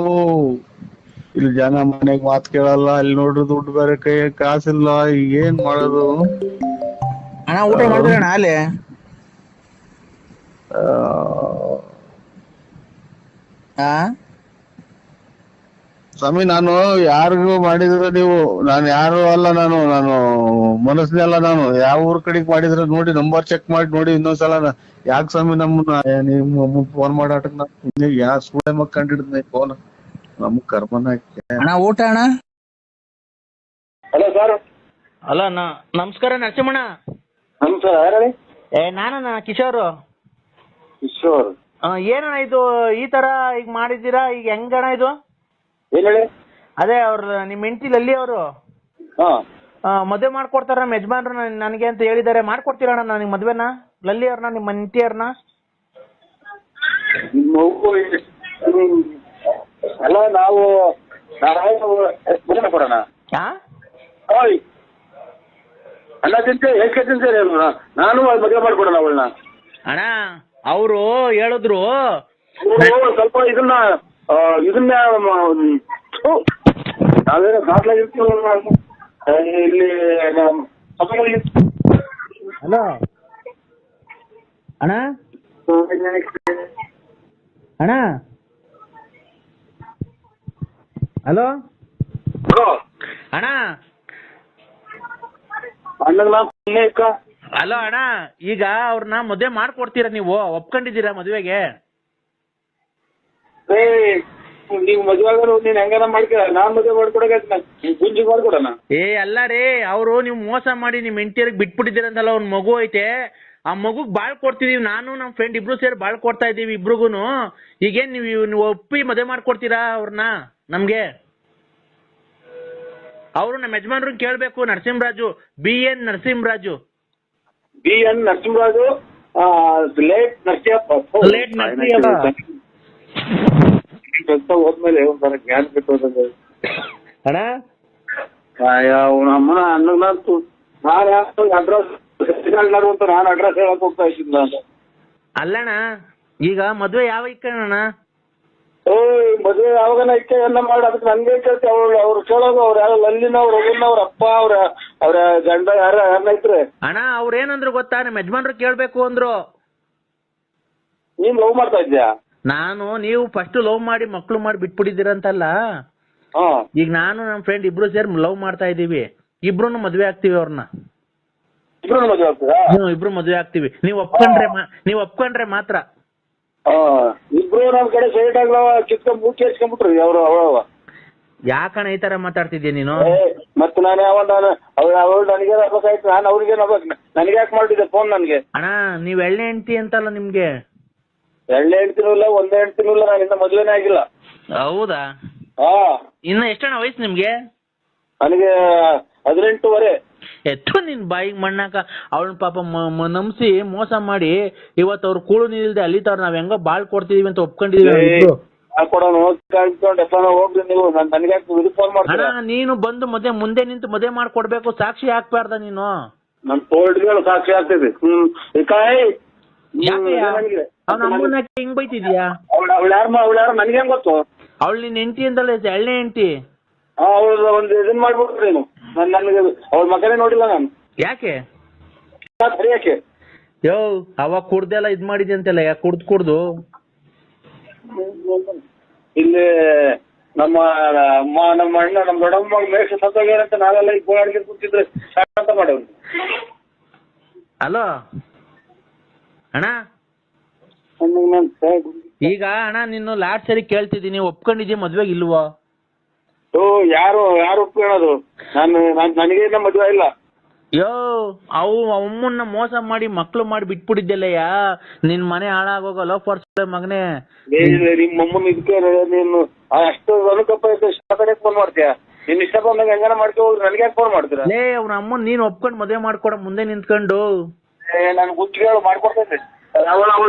[SPEAKER 2] ಇಲ್ಲಿ ಜನ ಮನೆಗ್ ಮಾತ್ ಕೇಳಲ್ಲ, ಇಲ್ಲಿ ನೋಡ್ರಿ ದುಡ್ಡು ಬೇರೆ ಕೈ ಕಾಸಿಲ್ಲ, ಏನ್ ಮಾಡೋದು.
[SPEAKER 4] ಅಣ್ಣ ಊಟ ಮಾಡಿದ್ರಣ್ಣ ಅಲ್ಲಿ?
[SPEAKER 2] ಸ್ವಾಮಿ ನಾನು ಯಾರಿಗೂ ಮಾಡಿದ್ರ ನೀವು, ನಾನು ಯಾರು ಅಲ್ಲ, ನಾನು ಮನಸ್ನೇ ಅಲ್ಲ. ನಾನು ಯಾವ ಊರ್ ಕಡೆಗ್ ಮಾಡಿದ್ರ ನೋಡಿ ನಂಬರ್ ಚೆಕ್ ಮಾಡಿ ನೋಡಿ ಇನ್ನೊಂದ್ಸಲ. ಯಾಕೆ ಸ್ವಾಮಿ ನಿಮ್ಮ ಫೋನ್ ಮಾಡಾಟಕ್ ಯಾ ಸುಳ್ಳೆ ಮಕ್ ಕಂಡಿಡ್ದ ಫೋನ್ ನಮ್ ಕರ್ಮನ.
[SPEAKER 4] ಅಣ್ಣ ಊಟ ಅಣ್ಣ.
[SPEAKER 3] Hello sir.
[SPEAKER 4] ಹಲೋ ನಮಸ್ಕಾರ ನರಸಿಂಹಣ್ಣ.
[SPEAKER 3] ನಮಸ್ಕಾರ, ಯಾರು?
[SPEAKER 4] ನಾನಣ್ಣ ಕಿಶೋರ್.
[SPEAKER 3] ಕಿಶೋರ್
[SPEAKER 4] ಏನಣ್ಣ ಇದು ಈ ತರ ಈಗ ಮಾಡಿದ್ದೀರಾ, ಈಗ ಹೆಂಗಣ್ಣ ಇದು?
[SPEAKER 3] ಏನ್ ಹೇಳಿ?
[SPEAKER 4] ಅದೇ ಅವ್ರ ನಿಮ್ ಹೆಂಡತಿ ಲಲ್ಲಿ ಅವರು ಮದುವೆ ಮಾಡ್ಕೊಡ್ತಾರ ನಮ್ಮ ಯಜಮಾನ್ರು ನನಗೆ ಅಂತ ಹೇಳಿದಾರೆ. ಮಾಡ್ಕೊಡ್ತೀರಣ್ಣ ನನಗೆ ಮದ್ವೆನ, ಲಲ್ಲಿ ಅವ್ರನ್ನ, ನಿಮ್ಮ ಹೆಂಡತಿ ಅವ್ರನ್ನ?
[SPEAKER 3] ಅಲ್ಲ ನಾವು ಮದುವೆ ಕೊಡೋಣ. ಅಲ್ಲ ತಿಂತೇವೆ ನಾನು ಮದುವೆ ಮಾಡ್ಕೊಡೋಣ ಅವಳನ್ನ.
[SPEAKER 4] ಅಣ್ಣ ಅವರು ಹೇಳಿದ್ರು
[SPEAKER 3] ಸ್ವಲ್ಪ ಇದನ್ನ ನಾವೇನೋ ದಾಖಲಾಗಿರ್ತೀವಿ ಇಲ್ಲಿ.
[SPEAKER 4] ಹಲೋ ಅಣ್ಣ. ಅಣ್ಣ ಹಲೋ ಅಣ್ಣ. ಹಲೋ ಅಣ್ಣ, ಈಗ ಅವ್ರನ್ನ ಮದುವೆ ಮಾಡ್ಕೊಡ್ತೀರಾ ನೀವು? ಒಪ್ಕೊಂಡಿದ್ದೀರಾ ಮದುವೆಗೆ?
[SPEAKER 3] ನೀವು ಮದುವೆ ಆಗೋರು ನೀನ್ ಹೆಂಗಾರ ಮಾಡ್ತೀರ, ನಾನ್ ಮದುವೆ ಮಾಡ್ಕೊಡಕ ಗುಂಜಿ ಮಾಡ್ಕೊಡೋಣ.
[SPEAKER 4] ಅಲ್ಲ ರೀ, ಅವರು ನೀವು ಮೋಸ ಮಾಡಿ ನಿಮ್ ಹೆಂಡತಿಯರಿಗೆ ಬಿಟ್ಬಿಟ್ಟಿದ್ದೀರಂತಲ್ಲ, ಒಂದ್ ಮಗು ಐತೆ, ಆ ಮಗುಗ್ ಬಾಳ್ ಕೊಡ್ತಿದೀವಿ. ನಾನು ನಮ್ ಫ್ರೆಂಡ್ ಇಬ್ರು ಸೇರಿ ಬಾಳ್ ಕೊಡ್ತಾ ಇದೀವಿ ಇಬ್ರಿಗೂನು. ಈಗೇನ್ ನೀವು ಒಪ್ಪಿ ಮದುವೆ ಮಾಡ್ಕೊಡ್ತೀರಾ ಅವ್ರನ್ನ ನಮ್ಗೆ? ಅವರು ನಮ್ಮ ಯಜಮಾನ್ರನ್ನ ಕೇಳ್ಬೇಕು. Narasimharaju, BN Narasimharaju.
[SPEAKER 3] BN Narasimharaju, late Narasimhappa.
[SPEAKER 4] Late Narasimhappa
[SPEAKER 3] ಹೋದ್ಮೇಲೆ ಒಂಥರ ಜ್ಞಾನ ಬಿಟ್ಟು
[SPEAKER 4] ಅಣ್ಣ.
[SPEAKER 3] ನಮ್ಮನ ಅನ್ನಂತೂ ನಾನು ಅಡ್ರೆಸ್ ನಾನು ಅಡ್ರೆಸ್ ಹೇಳಕ್ ಹೋಗ್ತಾ ಇದ್ದೀನಿ ನಾನು.
[SPEAKER 4] ಅಲ್ಲಣ್ಣ ಈಗ ಮದ್ವೆ ಯಾವ ಇಕ್ಕಣ್ಣ?
[SPEAKER 3] ಮದುವೆ ಯಾವಾಗನ ಇಕ್ಕೆ ಎಲ್ಲ ಮಾಡಿ ಅದಕ್ಕೆ ನನ್ಗೆ ಕೇಳ್ತಿ. ಅವ್ರು ಕೇಳೋದು ಅವ್ರು ಯಾರು ಲಲ್ಲಿನ ಅವ್ರ ಒಬ್ಬನ ಅವ್ರ ಅಪ್ಪ ಅವ್ರ ಗಂಡ ಯಾರನ್ನ ಇದ್ರೆ.
[SPEAKER 4] ಅಣ್ಣ ಅವ್ರೇನಂದ್ರು ಗೊತ್ತಾ, ನಮ್ಮ ಯಜಮಾನ್ರು ಕೇಳ್ಬೇಕು ಅಂದ್ರು.
[SPEAKER 3] ನೀನ್ ಲವ್ ಮಾಡ್ತಾ ಇದ್ಯಾ?
[SPEAKER 4] ನಾನು ನೀವು ಫಸ್ಟ್ ಲವ್ ಮಾಡಿ ಮಕ್ಳು ಮಾಡಿ ಬಿಟ್ಬಿಟ್ಟಿದ್ದೀರಂತಲ್ಲ, ಈಗ ನಾನು ನಮ್ಮ ಫ್ರೆಂಡ್ ಇಬ್ರು ಸೇರಿ ಲವ್ ಮಾಡ್ತಾ ಇದೀವಿ. ಇಬ್ರು ಮದ್ವೆ ಆಗ್ತೀವಿ ಅವ್ರನ್ನ.
[SPEAKER 3] ಇಬ್ರು ಮದುವೆ ಆಗ್ತೀರಾ?
[SPEAKER 4] ಇಬ್ರು ಮದ್ವೆ ಆಗ್ತೀವಿ, ನೀವು ಒಪ್ಕೊಂಡ್ರೆ ಮಾತ್ರ.
[SPEAKER 3] ಇಬ್ರು ನಮ್ ಕಡೆ ಸೈಡ್ ಆಗ್ಲವ ಕಿತ್ಕೊಂಡ್ ಮೂಕಿ ಹಚ್ಕೊಂಡ್ಬಿಟ್ರಿ ಅವ್ರು.
[SPEAKER 4] ಯಾಕಣ್ಣ ಈ ತರ ಮಾತಾಡ್ತಿದ್ಯಾ ನೀನು?
[SPEAKER 3] ಮತ್ತೆ ನಾನು ಅವಳು ನನಗೆ ಆಗ್ಬೇಕಾಯ್ತು, ನಾನು ಅವ್ರಿಗೆ ನನಗೆ ಯಾಕೆ ಮಾಡಿದ್ದೆ ಫೋನ್ ನನ್ಗೆ?
[SPEAKER 4] ಅಣ್ಣ ನೀವ್ ಎಳ್ಳೆ ಹೆಂಡ್ತಿ ಅಂತಲ್ಲ ನಿಮ್ಗೆ?
[SPEAKER 3] ಎಳ್ಳೆ ಹೆಣ್ತಿನೂ ಇಲ್ಲ, ಒಂದೇ ಹೆಣ್ತಿನೂ ಇಲ್ಲ, ನಾನು ಇನ್ನ ಮದ್ವೆನೇ ಆಗಿಲ್ಲ.
[SPEAKER 4] ಹೌದಾ? ಇನ್ನ ಎಷ್ಟಣ್ಣ ವಯಸ್ಸು ನಿಮ್ಗೆ?
[SPEAKER 3] ನನಗೆ 18
[SPEAKER 4] ಎತ್ತು ನಿನ್ ಬಾಯಿಗೆ ಮಣ್ಣಾಕ. ಅವಳನ್ನ ಪಾಪ ನಂಬಿಸಿ ಮೋಸ ಮಾಡಿ ಇವತ್ತು ಅವ್ರು ಕೂಳು ನಿಲ್ದೆ ಅಲ್ಲಿತಾವ್ರ. ನಾವ್ ಹೆಂಗೋ ಬಾಳ್ ಕೊಡ್ತಿದೀವಿ ಅಂತ ಒಪ್ಕೊಂಡಿದೀವಿ. ನೀನು ಬಂದು ಮುಂದೆ ನಿಂತು ಮದುವೆ ಮಾಡ್ಕೊಡ್ಬೇಕು, ಸಾಕ್ಷಿ ಹಾಕ್ಬಾರ್ದ ನೀನು?
[SPEAKER 3] ನನ್ ತೋಳ್ಗಳು ಸಾಕ್ಷಿ ಆಗ್ತದೆ.
[SPEAKER 4] ಅವ್ನ ಅಮ್ಮನ ಹಿಂಗ್ ಬೈತಿದ್ಯಾ?
[SPEAKER 3] ಅವಳು ಯಾರು ನನ್ಗೆ ಹೆಂಗ್ ಗೊತ್ತು?
[SPEAKER 4] ಅವಳು ನಿನ್ ಹೆಂಡತಿ ಅಂತಲ್ಲ, ಎಳ್ಳೆ ಹೆಂಡತಿ.
[SPEAKER 3] ಅವ್ರ ಒಂದು ಇದನ್ ಮಾಡ್ಬಿಟ್ರಿ ನೀನು. ನನ್ಗೆ ಅವ್ರ ಮಗನೇ ನೋಡಿಲ್ಲ ನಾನು.
[SPEAKER 4] ಯಾಕೆ?
[SPEAKER 3] ಯಾಕೆ
[SPEAKER 4] ಯೋ ಅವಾಗ ಕುಡ್ದೆಲ್ಲ ಇದ್ ಮಾಡಿದ್ಯ ಅಂತೆಲ್ಲ, ಯಾಕೆ ಕುಡ್ದು
[SPEAKER 3] ಇಲ್ಲಿ ನಮ್ಮ ಅಣ್ಣ ನಮ್ಮ ದೊಡ್ಡಮ್ಮ ಮೇಷ ಸತ್ತೋಗ್ಯಾರಂತ ನಾವೆಲ್ಲ ಈಗ ಗೋಳಾಡಿಗೆ ಕೂತಿದ್ರೆ ಅಂತ ಮಾಡೋದು.
[SPEAKER 4] ಹಲೋ ಅಣ್ಣ, ಈಗ ಅಣ್ಣ ನಿನ್ನ ಲಾಸ್ಟ್ ಸರಿ ಕೇಳ್ತಿದ್ದೀನಿ, ಒಪ್ಕೊಂಡಿದ್ಯಾ ಮದ್ವೆಗೆ ಇಲ್ವೋ?
[SPEAKER 2] ಯಾರು ಒಪ್ಕೊಳ್ಳೋದು? ನನಗೆ ಮದುವೆ ಇಲ್ಲ.
[SPEAKER 4] ಯೋ ಅವು ಅಮ್ಮನ್ನ ಮೋಸ ಮಾಡಿ ಮಕ್ಳು ಮಾಡಿ ಬಿಟ್ಬಿಟ್ಟಿದ್ದೆಲ್ಲಯ್ಯ, ನಿನ್ ಮನೆ ಹಾಳಾಗೋಗ ಲೋಫರ್ಸ್ ಮಗನೇ.
[SPEAKER 2] ನಿಮ್ಮ ಅಮ್ಮನ ಇದಕ್ಕೆ ನೀನು ಅಷ್ಟು ಅನುಕಂಪ ಇಷ್ಟ ಫೋನ್ ಮಾಡ್ತೀಯ? ನಿನ್ ಇಷ್ಟ ಬಂದಾಗ ಹೆಂಗಾನ ಮಾಡ್ಕೊ ಹೋಗ್ರಿ, ನನಗೆ ಫೋನ್ ಮಾಡ್ತೀರಾ?
[SPEAKER 4] ಲೇ ಅವ್ನ ಅಮ್ಮನ್ ನೀನ್ ಒಪ್ಕೊಂಡ್ ಮದ್ವೆ ಮಾಡ್ಕೊಡ ಮುಂದೆ ನಿಂತ್ಕೊಂಡು.
[SPEAKER 2] ನನ್ ಗುಚ್ಚಿಗೆ ಮಾಡ್ಕೊಡ್ತೈತೆ.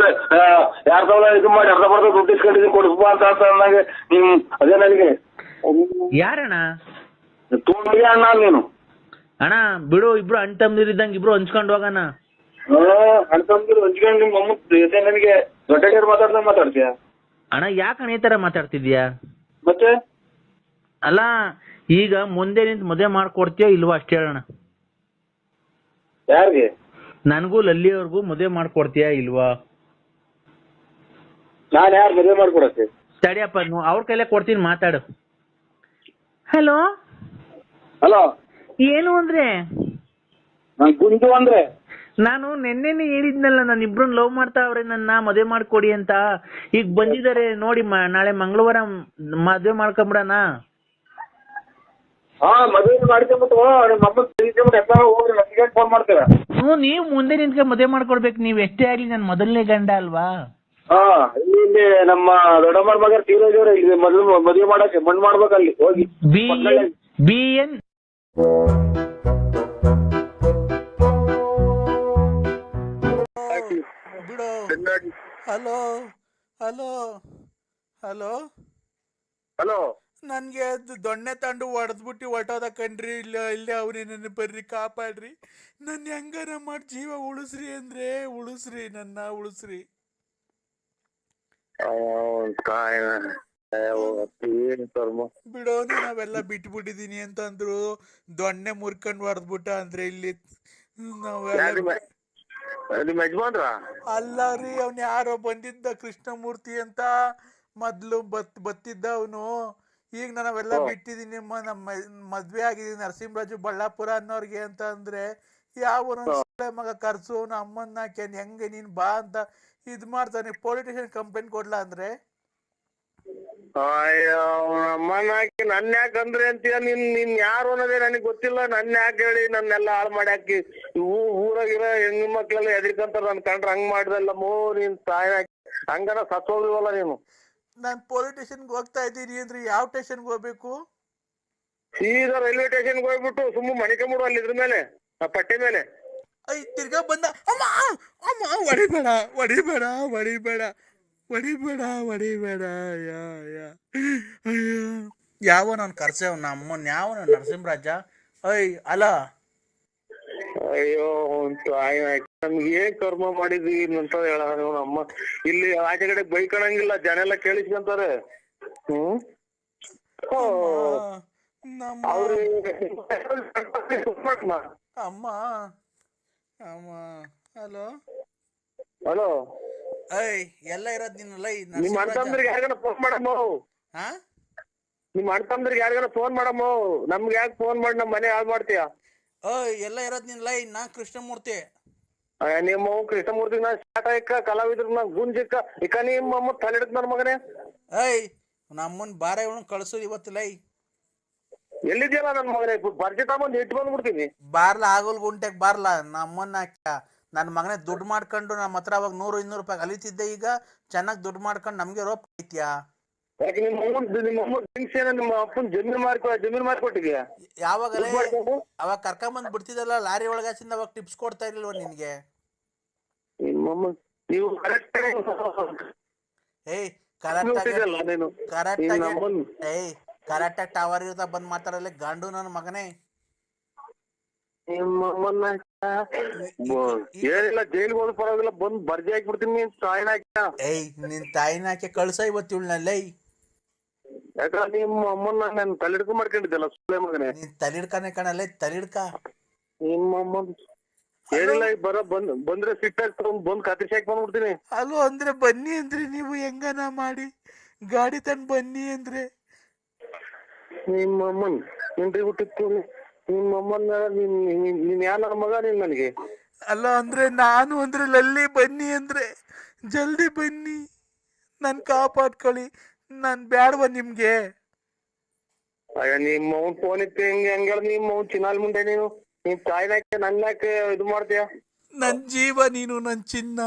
[SPEAKER 2] ಯಾರ್ದವಳ ಇದು ಮಾಡಿ ಅರ್ಧ ಬರ್ದ ದುಡ್ಡು ಇಸ್ಕೊಂಡಿದ್ದೀನಿ ಕೊಡಿಸ್ಬಾ ಅಂತ ಅಂದಾಗ ನಿಮ್ ಅದೇ ನನಗೆ
[SPEAKER 4] ಯಾರಣ್ಣ?
[SPEAKER 2] ತೋಳಿಗೆ ಅಣ್ಣ ನೀನು.
[SPEAKER 4] ಅಣ್ಣ ಬಿಡು, ಇಬ್ರು ಅಣ್ಣ ತಮ್ಮದಿರಿದ್ದಂಗೆ ಇಬ್ರು ಹಂಚ್ಕೊಂಡು ಹೋಗೋಣ.
[SPEAKER 2] ಅಣ್ತಂದ್ರು ಹಂಚ್ಕೊಂಡು ನಿಮ್ಮ ಅಮ್ಮ ನನಗೆ ದೊಡ್ಡ ಮಾತಾಡ್ತೀಯ?
[SPEAKER 4] ಅಣ್ಣ ಯಾಕಣ್ಣ ಈ ತರ ಮಾತಾಡ್ತಿದ್ಯಾ?
[SPEAKER 2] ಮತ್ತೆ
[SPEAKER 4] ಅಲ್ಲ ಈಗ ಮುಂದೆ ನಿಂತು ಮದುವೆ ಮಾಡ್ಕೊಡ್ತೀಯೋ ಇಲ್ವೋ ಅಷ್ಟೇ ಹೇಳೋಣ.
[SPEAKER 2] ಯಾರಿಗೆ?
[SPEAKER 4] ನನಗೂ ಲಲ್ಲಿಯವ್ರಿಗೂ ಮದುವೆ ಮಾಡ್ಕೊಡ್ತೀಯಾ ಇಲ್ವಾ?
[SPEAKER 2] ನಾನು ಯಾರು ಮದುವೆ ಮಾಡ್ಕೊಡಕ್ಕೆ?
[SPEAKER 4] ತಡಿಯಪ್ಪ, ಅವ್ರ ಕೈಲೇ ಕೊಡ್ತೀನಿ, ಮಾತಾಡು. ಹಲೋ
[SPEAKER 2] ಹಲೋ,
[SPEAKER 4] ಏನು ಅಂದ್ರೆ?
[SPEAKER 2] ನಾನು ಗುಂಡು ಅಂದ್ರೆ
[SPEAKER 4] ನಾನು ನೆನ್ನೆನೆ ಹೇಳಿದ್ನಲ್ಲ, ನಾನು ಇಬ್ರನ್ನ ಲವ್ ಮಾಡ್ತಾವ್ರೆ, ನನ್ನ ಮದುವೆ ಮಾಡ್ಕೊಡಿ ಅಂತ. ಈಗ ಬಂದಿದ್ದಾರೆ ನೋಡಿ, ನಾಳೆ ಮಂಗಳವಾರ ಮದುವೆ ಮಾಡ್ಕೊಂಬಿಡಣ.
[SPEAKER 2] ಮದುವೆ ಮಾಡ್ಕೊಂಬಿಟ್ಟು ನಿಮ್ಮ ಅಮ್ಮ ಹೋಗ್ರಿ, ನನಗೆ ಫೋನ್ ಮಾಡ್ತೀರಾ?
[SPEAKER 4] ನೀವು ಮುಂದೆ ನಿಂತ್ಕೊಂಡು ಮದುವೆ ಮಾಡ್ಕೊಡ್ಬೇಕು. ನೀವ್ ಎಷ್ಟೇ ಆಗ್ಲಿ ನನ್ನ ಮೊದಲನೇ ಗಂಡ ಅಲ್ವಾ?
[SPEAKER 2] ಇಲ್ಲಿ ನಮ್ಮ ದೊಡ್ಡಮ್ಮರ ಮಗ ತೀರೋಜವ್ರೆ, ಇಲ್ಲಿ ಮದುವೆ ಮಾಡಕ್ಕೆ ಮಣ್ಣು ಮಾಡ್ಬೇಕಲ್ಲಿ ಹೋಗಿ.
[SPEAKER 4] BN
[SPEAKER 5] ಬಿಡು. ಹಲೋ ಹಲೋ ಹಲೋ
[SPEAKER 2] ಹಲೋ,
[SPEAKER 5] ನನ್ಗೆ ದೊಣ್ಣೆ ತಂಡು ಹೊಡೆದ್ಬಿಟ್ಟು ಹೊಟ್ಟೋದ ಕಣ್ರಿ. ಇಲ್ಲೇ ಅವ್ರಿ, ನನ್ನ ಬರ್ರಿ ಕಾಪಾಡ್ರಿ, ನನ್ನ ಹೆಂಗಾರ ಮಾಡಿ ಜೀವ ಉಳಿಸ್ರಿ ಅಂದ್ರೆ ಉಳಿಸ್ರಿ, ನನ್ನ ಉಳಿಸ್ರಿ. ಬಿಡೋ, ನಾವೆಲ್ಲ ಬಿಟ್ಬಿಟ್ಟಿದೀನಿ ಅಂತಂದ್ರು, ದೊಣ್ಣೆ ಮುರ್ಕೊಂಡ್ ಹೊಡೆದ್ಬಿಟ್ಟ ಅಂದ್ರೆ ಇಲ್ಲಿ ನಾವೆಲ್ಲ.
[SPEAKER 2] ನಿಮ್ಮ ಯಜಮಾನ್ರ?
[SPEAKER 5] ಅಲ್ಲ ರೀ, ಅವ್ನ್ ಯಾರೋ ಬಂದಿದ್ದ ಕೃಷ್ಣಮೂರ್ತಿ ಅಂತ, ಮೊದ್ಲು ಬತ್ತಿದ್ದ ಅವನು. ಈಗ ನಾವೆಲ್ಲ ಬಿಟ್ಟಿದೀನಿ, ನಮ್ಮ ಮದ್ವೆ ಆಗಿದೀನಿ ನರಸಿಂಹರಾಜು ಬಳ್ಳಾಪುರ ಅನ್ನೋರ್ಗೆ ಅಂತ ಅಂದ್ರೆ, ಯಾವ ಮಗ ಕರ್ಸು ಅವ್ನ ಅಮ್ಮನ್ನ ಹೆಂಗೆ ನೀನ್ ಬಾ ಅಂತ ಇದ್ ಮಾಡ್ತಾನೆ. ಪೊಲಿಟಿಷಿಯನ್ ಕಂಪ್ಲೇಂಟ್ ಕೊಡ್ಲಾ ಅಂದ್ರೆ?
[SPEAKER 2] ಅಮ್ಮನ ಹಾಕಿ ನನ್ನ ಯಾಕಂದ್ರೆ ಅಂತೀಯ? ನಿನ್ ಯಾರು ಅನ್ನೋದೇ ನನಗೆ ಗೊತ್ತಿಲ್ಲ. ನನ್ನ ಯಾಕೆ ಹೇಳಿ ನನ್ನೆಲ್ಲ ಹಾಳು ಮಾಡಿ ಹಾಕಿ ಊರಾಗಿರೋ ಹೆಣ್ಣು ಮಕ್ಳೆಲ್ಲ ಎದ್ರಿಕಂತಾರ ನನ್ ಕಂಡ್ರೆ ಹಂಗ್ ಮಾಡ್ದಲ್ಲ. ನೀನ್ ತಾಯಿ ಹಂಗಾರ ಸತ್ತೋಗ್ಲಿವಲ್ಲ ನೀನು.
[SPEAKER 5] ನಾನ್ ಪೊಲಿಟಿಷಿಯನ್ಗೆ ಹೋಗ್ತಾ ಇದ್ದೀನಿ ಅಂದ್ರೆ ಯಾವ ಸ್ಟೇಷನ್ಗೆ ಹೋಗ್ಬೇಕು?
[SPEAKER 2] ಸೀದಾ ರೈಲ್ವೆ ಸ್ಟೇಷನ್ಗೆ ಹೋಗ್ಬಿಟ್ಟು ಸುಮ್ಮನೆ ಮಣಿಕೊಂಬಿಡು ಅಲ್ಲಿ ಇದ್ರ ಮೇಲೆ, ಆ ಪಟ್ಟೆ ಮೇಲೆ.
[SPEAKER 5] ತಿರ್ಗಾ ಬಂದ, ಅಮ್ಮ ಅಮ್ಮ ಹೊಡಿಬೇಡ ಹೊಡಿಬೇಡ ಹೊಡಿಬೇಡ ಹೊಡಿಬೇಡ ಹೊಡಿಬೇಡ. ಅಯ್ಯೋ, ಯಾವ ನಾನು ಕರ್ಸೇವ್ ಅಮ್ಮನ್, ಯಾವ ನರಸಿಂಹರಾಜ? ಅಲ್ಲ
[SPEAKER 2] ಅಯ್ಯೋ ನಮ್ಗೆ ಏನ್ ಕರ್ಮ ಮಾಡಿದ್ವಿ ಅಂತ ಹೇಳ ಅಮ್ಮ. ಇಲ್ಲಿ ಆಚೆ ಕಡೆ ಬೈಕಣಂಗಿಲ್ಲ, ಜನ ಎಲ್ಲ ಕೇಳಿಸ್ಕೊಂತಾರೆ.
[SPEAKER 5] ಅಮ್ಮ ಅಮ್ಮ. ಹಲೋ
[SPEAKER 2] ಹಲೋ,
[SPEAKER 5] ಎಲ್ಲ ಇರೋದ್ ನೀನಲ್ಲ.
[SPEAKER 2] ನಿಮ್ ಅಣ್ತಂದ್ರಿಗೆ ಯಾರಿಗಾನ ಫೋನ್ ಮಾಡಮ್ಮ. ನಿಮ್ ಅಣ್ತಂದ್ರಿಗೆ ಯಾರಿಗಾನ ಫೋನ್ ಮಾಡಮ್ಮ. ನಮ್ಗೆ ಯಾಕೆ ಫೋನ್ ಮಾಡಿ ನಮ್ ಮನೆ ಹಾಳು ಮಾಡ್ತೀಯ?
[SPEAKER 5] ಎಲ್ಲ ಇರೋದ್ ನಿನ್ ಲೈ. ನಾ ಕೃಷ್ಣಮೂರ್ತಿ.
[SPEAKER 2] ನಿಮ್ಮ ಕೃಷ್ಣಮೂರ್ತಿ ನಾ ಶಾಟ ಇಕ್ಕ ಕಲಾವಿದ್ರ ನಾ ಗುಂಜಿಕ್ಕ ಇಕ್ಕ ನಿಮ್ಮ ಅಮ್ಮ ತಲೆ ಹಿಡಿದ್ ನನ್ ಮಗನೇ.
[SPEAKER 5] ನಮ್ಮನ್ ಬಾರ ಇವನು ಕಳ್ಸು ಇವತ್ತು ಲೈ.
[SPEAKER 2] ಎಲ್ಲಿದ್ಯಲ್ಲ ನನ್ ಮಗನೇ? ಬರ್ಜಿ ತಗೊಂಡ್ ಇಟ್ಟು ಬಂದ್ಬಿಡ್ತೀನಿ.
[SPEAKER 5] ಬಾರ್ಲಾ, ಆಗೋಲ್ ಗುಂಟೆಗ್ ಬಾರ್ಲಾ. ನಮ್ಮನ್ನ ನನ್ ಮಗನೇ ದುಡ್ಡು ಮಾಡ್ಕೊಂಡು ನಮ್ಮ ಹತ್ರ ಅವಾಗ 100-200 ರೂಪಾಯಿ ಕಲಿತಿದ್ದೆ. ಈಗ ಚೆನ್ನಾಗ್ ದುಡ್ಡು ಮಾಡ್ಕೊಂಡು ನಮ್ಗೆ ರೋಪ್ ಐತ್ಯಾ?
[SPEAKER 2] ಯಾಕೆ ನಿಮ್ಮ ಅಪ್ಪನ್ ಜಮೀನ್ ಮಾರ್ಕೊಟ್ಟಿದ್ಯಾ?
[SPEAKER 5] ಯಾವಾಗಲೇ ಅವಾಗ ಕರ್ಕೊಂಬಂದ್ ಬಿಡ್ತಿದ್ದಲ್ಲ ಲಾರಿ ಒಳಗಾಸಿಂದ, ಅವಾಗ ಟಿಪ್ಸ್ ಕೊಡ್ತಾ ಇರ್ಲಿಲ್ವ ನಿನ್ಗೆ?
[SPEAKER 2] ನೀವು
[SPEAKER 5] ಕರೆಕ್ಟಾಗಿ ಟವರ್ ಇರ್ತಾ ಬಂದ್ ಮಾತಾಡಲ್ಲ ಗಾಂಡು ನನ್ನ ಮಗನೇ.
[SPEAKER 2] ಏನಿಲ್ಲ, ಜೈಲ್ಗೆ ಹೋದ್ ಪರವಾಗಿಲ್ಲ, ಬಂದ್ ಬರ್ಜಿ ಹಾಕ್ಬಿಡ್ತೀನಿ.
[SPEAKER 5] ನಿನ್ ತಾಯಿನ ಹಾಕಿ ಕಳ್ಸ ಇವತ್ತಿಳ್ನಲ್ಲೇ.
[SPEAKER 2] ಯಾಕ ನಿಮ್ಮ ಅಮ್ಮನ್ನ ನಾನು ತಲೆಡ್ಕ ಮಾಡ್ಕೊಂಡಿದ್ದಲ್ಲ ಸುಳ್ಳೆ ಮಗನೇ.
[SPEAKER 5] ನೀನ್ ತಲಿಡ್ಕನೆ ಕಣಲ್ಲೇ, ತಲಿಡ್ಕ.
[SPEAKER 2] ನಿಮ್ಮ ಅಮ್ಮನ್ ಏನಿಲ್ಲ, ಬಂದ್ರೆ ಸಿಟ್ಟಾಗಿ ಬಂದ್ ಕತ್ತಿಸಿ ಹಾಕಿ ಬಂದ್ಬಿಡ್ತೀನಿ.
[SPEAKER 5] ಅಲ್ಲೋ ಅಂದ್ರೆ ಬನ್ನಿ ಅಂದ್ರೆ ನೀವು ಹೆಂಗನ ಮಾಡಿ ಗಾಡಿ ತಂದ್ ಬನ್ನಿ ಅಂದ್ರೆ.
[SPEAKER 2] ನಿಮ್ಮ ಅಮ್ಮನ್ ಎಂಟ್ರಿ ಬಿಟ್ಟಿತ್ತು. ನಿಮ್ಮ ಅಮ್ಮನ್ನ ನೀನ್ ಯಾರ ಮಗ? ನೀನ್ ನನಗೆ
[SPEAKER 5] ಅಲ್ಲ ಅಂದ್ರೆ ನಾನು ಅಂದ್ರೆ ಲಲ್ಲಿ ಬನ್ನಿ ಅಂದ್ರೆ ಜಲ್ದಿ ಬನ್ನಿ, ನನ್ ಕಾಪಾಡ್ಕೊಳ್ಳಿ, ನಾನ್ ಬ್ಯಾಡ್ವ ನಿಮ್ಗೆ.
[SPEAKER 6] ಅಯ್ಯ ನಿಮ್ಮ ಅವ್ನ್ ಫೋನ್ ಇತ್ತು ಹೆಂಗೆ ಹಂಗೆಲ್ಲ ನಿಮ್ಮ ಅವ್ನ್ ಚಿನ್ನಾಲ್ ಮುಂದೆ ನೀನು ನಿಮ್ ತಾಯಿನಾಕೆ ನನ್ನಾಕೆ ಇದು ಮಾಡ್ತೀಯ?
[SPEAKER 5] ನನ್ ಜೀವ ನೀನು, ನನ್ ಚಿನ್ನ.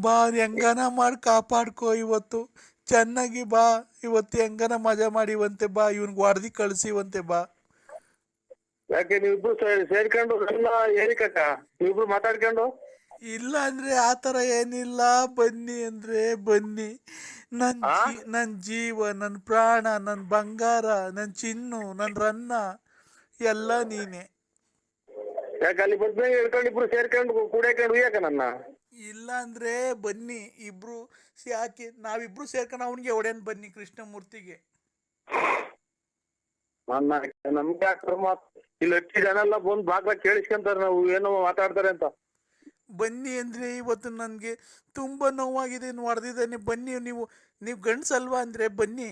[SPEAKER 5] ಬಾ ಹೆಂಗನ ಮಾಡಿ ಕಾಪಾಡ್ಕೋ ಇವತ್ತು, ಚೆನ್ನಾಗಿ ಬಾ ಇವತ್ತು, ಹೆಂಗನ ಮಜಾ ಮಾಡಿವಂತೆ ಬಾ, ಇವನ್ಗೆ ಹೊಡೆದಿ ಕಳ್ಸಿವಂತೆ ಬಾ.
[SPEAKER 6] ಯಾಕೆ ನೀವಿಬ್ರು ಸೇರ್ಕೊಂಡು ನನ್ನ ಏರಿಕಕ್ಕ ನೀವಿಬ್ರು ಮಾತಾಡ್ಕೊಂಡು?
[SPEAKER 5] ಇಲ್ಲ ಅಂದ್ರೆ ಆತರ ಏನಿಲ್ಲ, ಬನ್ನಿ ಅಂದ್ರೆ ಬನ್ನಿ. ನನ್ ಜೀವ, ನನ್ ಪ್ರಾಣ, ನನ್ ಬಂಗಾರ, ನನ್ ಚಿನ್ನು, ನನ್ ರನ್ನ ಎಲ್ಲ ನೀನೆ.
[SPEAKER 6] ಯಾಕೆ ಅಲ್ಲಿ ಬಂದ್ಮೇಲೆ ಹೇಳ್ಕೊಂಡು ಇಬ್ರು ಸೇರ್ಕೊಂಡು ಕೂಡಾಕೊಂಡು ಉಯ್ಯಾಕ ನನ್ನ?
[SPEAKER 5] ಇಲ್ಲ ಅಂದ್ರೆ ಬನ್ನಿ ಇಬ್ರು, ಯಾಕೆ ನಾವಿಬ್ರು ಸೇರ್ಕೊಂಡು ಅವನಿಗೆ ಹೊಡೆಯನ್ ಬನ್ನಿ, ಕೃಷ್ಣಮೂರ್ತಿಗೆ.
[SPEAKER 6] ನಮ್ಗೆ ಇಲ್ಲಿ ಹೆಚ್ಚು ಜನ ಎಲ್ಲ ಬಂದು ಭಾಗ ಕೇಳಿಸ್ಕೊಂತಾರೆ ನಾವು ಏನೋ ಮಾತಾಡ್ತಾರೆ ಅಂತ.
[SPEAKER 5] ಬನ್ನಿ ಅಂದ್ರೆ ಇವತ್ತು ನನ್ಗೆ ತುಂಬಾ ನೋವಾಗಿದೆ, ಹೊಡೆದಿದ್ದಾನೆ. ಬನ್ನಿ, ನೀವು ಗಂಡ್ಸಲ್ವಾ ಅಂದ್ರೆ ಬನ್ನಿ.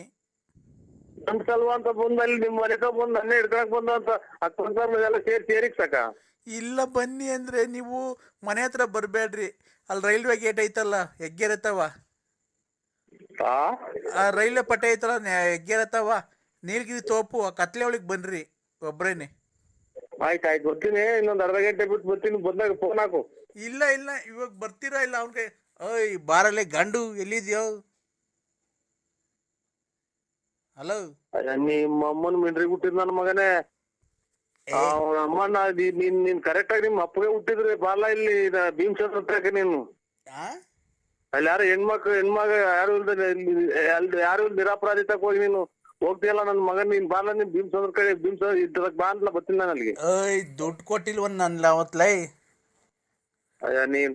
[SPEAKER 6] ಗಂಡ್ಸಲ್ವಾ ಅಂತ ಬಂದು ಅಲ್ಲಿ ನಿಮ್ಮ ಮನೆ ಬಂದು ನನ್ನೇ ಹಿಡ್ಕೊಳಕ್ ಬಂದ ಅಂತ ಎಲ್ಲ ಸೇರಿಕ್ ಸಾಕ?
[SPEAKER 5] ಇಲ್ಲ ಬನ್ನಿ ಅಂದ್ರೆ ನೀವು ಮನೆ ಹತ್ರ ಬರ್ಬೇಡ್ರಿ, ಅಲ್ಲಿ ರೈಲ್ವೆ ಗೇಟ್ ಐತಲ್ಲ, ಹೆಗ್ಗೆರತ್ತವ, ಆ ರೈಲ್ವೆ ಪಟ್ಟೆ ಐತಲ್ಲ, ಹೆಗ್ಗೆರತ್ತವ, ನೀಲಗಿರಿ ತೋಪು, ಆ ಕತ್ಲೆ ಒಳಗ್ ಬನ್ರಿ ಒಬ್ರೇನೆ.
[SPEAKER 6] ಆಯ್ತಾಯ್ತು ಬರ್ತೀನಿ, ಇನ್ನೊಂದ್ ಅರ್ಧ ಗಂಟೆ ಬಿಟ್ಟು ಬರ್ತೀನಿ, ಬಂದಾಗ ಫೋನ್ ಹಾಕು.
[SPEAKER 5] ಇಲ್ಲ ಇವಾಗ ಬರ್ತೀರಾ ಇಲ್ಲ ಅವನ್ ಕೈ? ಓಯ್ ಬಾರಲ್ಲೇ ಗಂಡು, ಎಲ್ಲಿದ್ಯೋ? ಹಲೋ,
[SPEAKER 6] ನಿಮ್ಮ ಅಮ್ಮನ ಮಿಂಡ್ರಿ ಹುಟ್ಟಿದ್ ನನ್ನ ಮಗನೇ. ಅಮ್ಮನ ನೀನ್ ಕರೆಕ್ಟ್ ಆಗಿ ನಿಮ್ಮ ಅಪ್ಪಗೆ ಹುಟ್ಟಿದ್ರೆ ಬಾಲ ಇಲ್ಲಿ ಭೀಮಸಂದ್ರ ಹತ್ರಕ್ಕೆ ನೀನು. ಅಲ್ಲಿ ಯಾರು ಹೆಣ್ಮಗ ಯಾರು ಯಾರು ನಿರಾಪರಾಧಿ ತಕ ಹೋಗಿ ನೀನು ಹೋಗ್ತೀಯಲ್ಲ ನನ್ನ ಮಗನ್, ನೀನ್ ಬಾಲ ನೀನ್ ಭೀಮಸಂದ್ರ ಕಡೆ ಭೀಮಸಂದ್ರ ಬಾ ಅಂತ ಬರ್ತೀನಿ ನಾನು ಅಲ್ಲಿಗೆ.
[SPEAKER 5] ದುಡ್ಡು ಕೊಟ್ಟಿಲ್ವನ್ ನನ್ಲ ಅವತ್ಲೈ?
[SPEAKER 6] ನೀನ್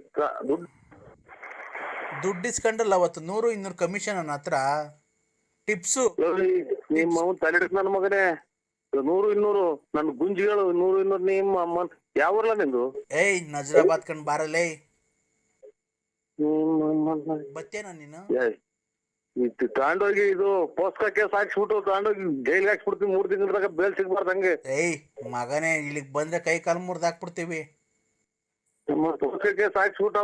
[SPEAKER 5] ದುಡ್ಡು ಇಸ್ಕೊಂಡಲ್ಲ ಅವತ್ತು 100-200 ಕಮಿಷನ್ ನನ್ನ ಹತ್ರ, ಟಿಪ್ಸು.
[SPEAKER 6] ನಿಮ್ಮ ಅವನ್ ತಲೆ ನನ್ನ ಮಗನೇ, 100-200 ನನ್ ಗುಂಜಿಗಳು 100-200 ನಿಮ್ಮ ಅಮ್ಮನ್ ಯಾವಲ್ಲ ನಿಂದು?
[SPEAKER 5] ಏಯ್ ನಜರಾಬಾದ್ ಕಂಡ್ ಬಾರಲ್ಲೇ, ಬತ್ತೇನ ನೀನು?
[SPEAKER 6] ತಗೊಂಡೋಗಿ ಇದು ಪೋಸ್ಕ ಕೇಸ್ ಹಾಕ್ಸ್ಬಿಟ್ಟು ತಗೊಂಡೋಗಿ ಜೈಲ್ಗೆ ಹಾಕ್ಸ್ಬಿಡ್ತೀವಿ, 3 ತಿಂಗಳ ಬೇಲ್ ಸಿಗ್ಬಾರ್ದು ಹಂಗೆ.
[SPEAKER 5] ಏಯ್ ಮಗನೇ, ಇಲ್ಲಿಗ್ ಬಂದ್ರೆ ಕೈ ಕಾಲು ಮುರ್ದು ಹಾಕ್ಬಿಡ್ತೀವಿ.
[SPEAKER 6] ಪೋಸ್ಕ ಕೇಸ್ ಹಾಕ್ಸ್ಬಿಟ್ಟು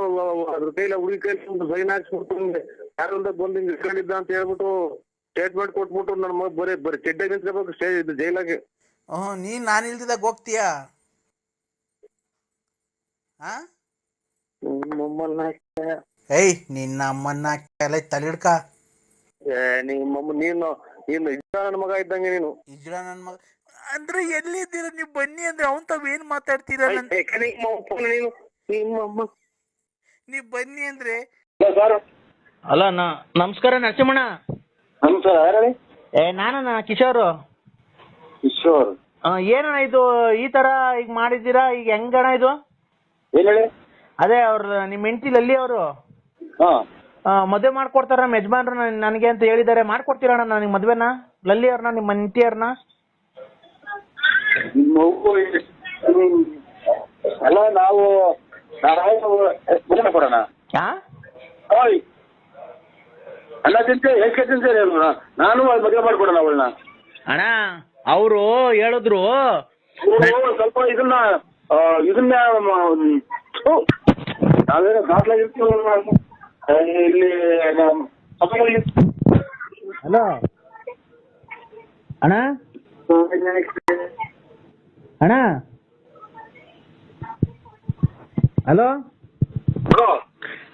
[SPEAKER 6] ಅದ್ರ ಕೈಲ ಹುಡುಗಿ ಕೈಲಿ ಸೈನ್ ಹಾಕ್ಸ್ಬಿಟ್ಟು ಯಾರು ಬಂದು ಹಿಂಗ್ ಇಟ್ಕೊಂಡಿದ್ದ ಅಂತ ಹೇಳ್ಬಿಟ್ಟು ಸ್ಟೇಟ್ಮೆಂಟ್ ಕೊಟ್ಬಿಟ್ಟು ನನ್ನ ಮಗ ಬರೀ ಚೆಡ್ಡೆ ನಿಂತ್ಕೋಬೇಕು ಜೈಲಾಗೆ.
[SPEAKER 5] ನೀನ್ ನಾನು ಇಲ್ದಿದಾಗ ಹೋಗ್ತೀಯಾ? ಏಯ್ ನಿನ್ನ ಅಮ್ಮನ್ನ ತಲೆಡ್ಕ.
[SPEAKER 6] ನಿಮ್ಮಮ್ಮ ನೀನು ಇಜ್ಜ ನನ್ನ ಮಗ ಇದ್ದಂಗೆ ನೀನು.
[SPEAKER 5] ಇಜ್ಜ ನನ್ನ ಮಗ ಅಂದ್ರೆ ಎಲ್ಲಿದ್ದೀರ ನೀವು? ಬನ್ನಿ ಅಂದ್ರೆ ಅವನ್ ತಾವ್ ಏನ್ ಮಾತಾಡ್ತೀರ? ನೀವ್ ಬನ್ನಿ ಅಂದ್ರೆ.
[SPEAKER 4] ಅಲ್ಲ ನಮಸ್ಕಾರ ನರಸಿಂಹಣ್ಣ.
[SPEAKER 6] ನಮಸ್ಕಾರ, ಯಾರು?
[SPEAKER 4] ನಾನಣ್ಣ ಕಿಶೋರ್.
[SPEAKER 6] ಕಿಶೋರ್?
[SPEAKER 4] ಏನಣ್ಣ ಇದು ಈ ತರ ಈಗ ಮಾಡಿದ್ದೀರಾ? ಈಗ ಹೆಂಗಣ್ಣ ಇದು?
[SPEAKER 6] ಏನ್ ಹೇಳಿ?
[SPEAKER 4] ಅದೇ ಅವ್ರ ನಿಮ್ ಹೆಂಡತಿ ಅವರು ಮದ್ವೆ ಮಾಡ್ಕೊಡ್ತಾರ ನಮ್ಮ ಯಜಮಾನ್ರು ನನಗೆ ಅಂತ ಹೇಳಿದಾರೆ. ಮಾಡ್ಕೊಡ್ತೀರಣ್ಣ ನನಗೆ ಮದ್ವೆನ? ಲಲ್ಲಿ ಅವ್ರನ್ನ, ನಿಮ್ಮ ಹೆಂಡತಿ ಅವ್ರನ್ನ?
[SPEAKER 6] ಅಲ್ಲ ನಾವು ಕೊಡೋಣ. ಅಲ್ಲ ತಿಂತೇವೆ ನಾನು ಮದುವೆ ಮಾಡ್ಕೊಡೋಣ ಅವಳನ್ನ.
[SPEAKER 4] ಅಣ್ಣ ಅವರು ಹೇಳಿದ್ರು
[SPEAKER 6] ಸ್ವಲ್ಪ ಇದನ್ನ ನಾವೇನೋ ದಾಖಲಾಗಿರ್ತೀವಿ ಇಲ್ಲಿ.
[SPEAKER 4] ಹಲೋ ಅಣ್ಣ, ಅಣ್ಣ ಹಲೋ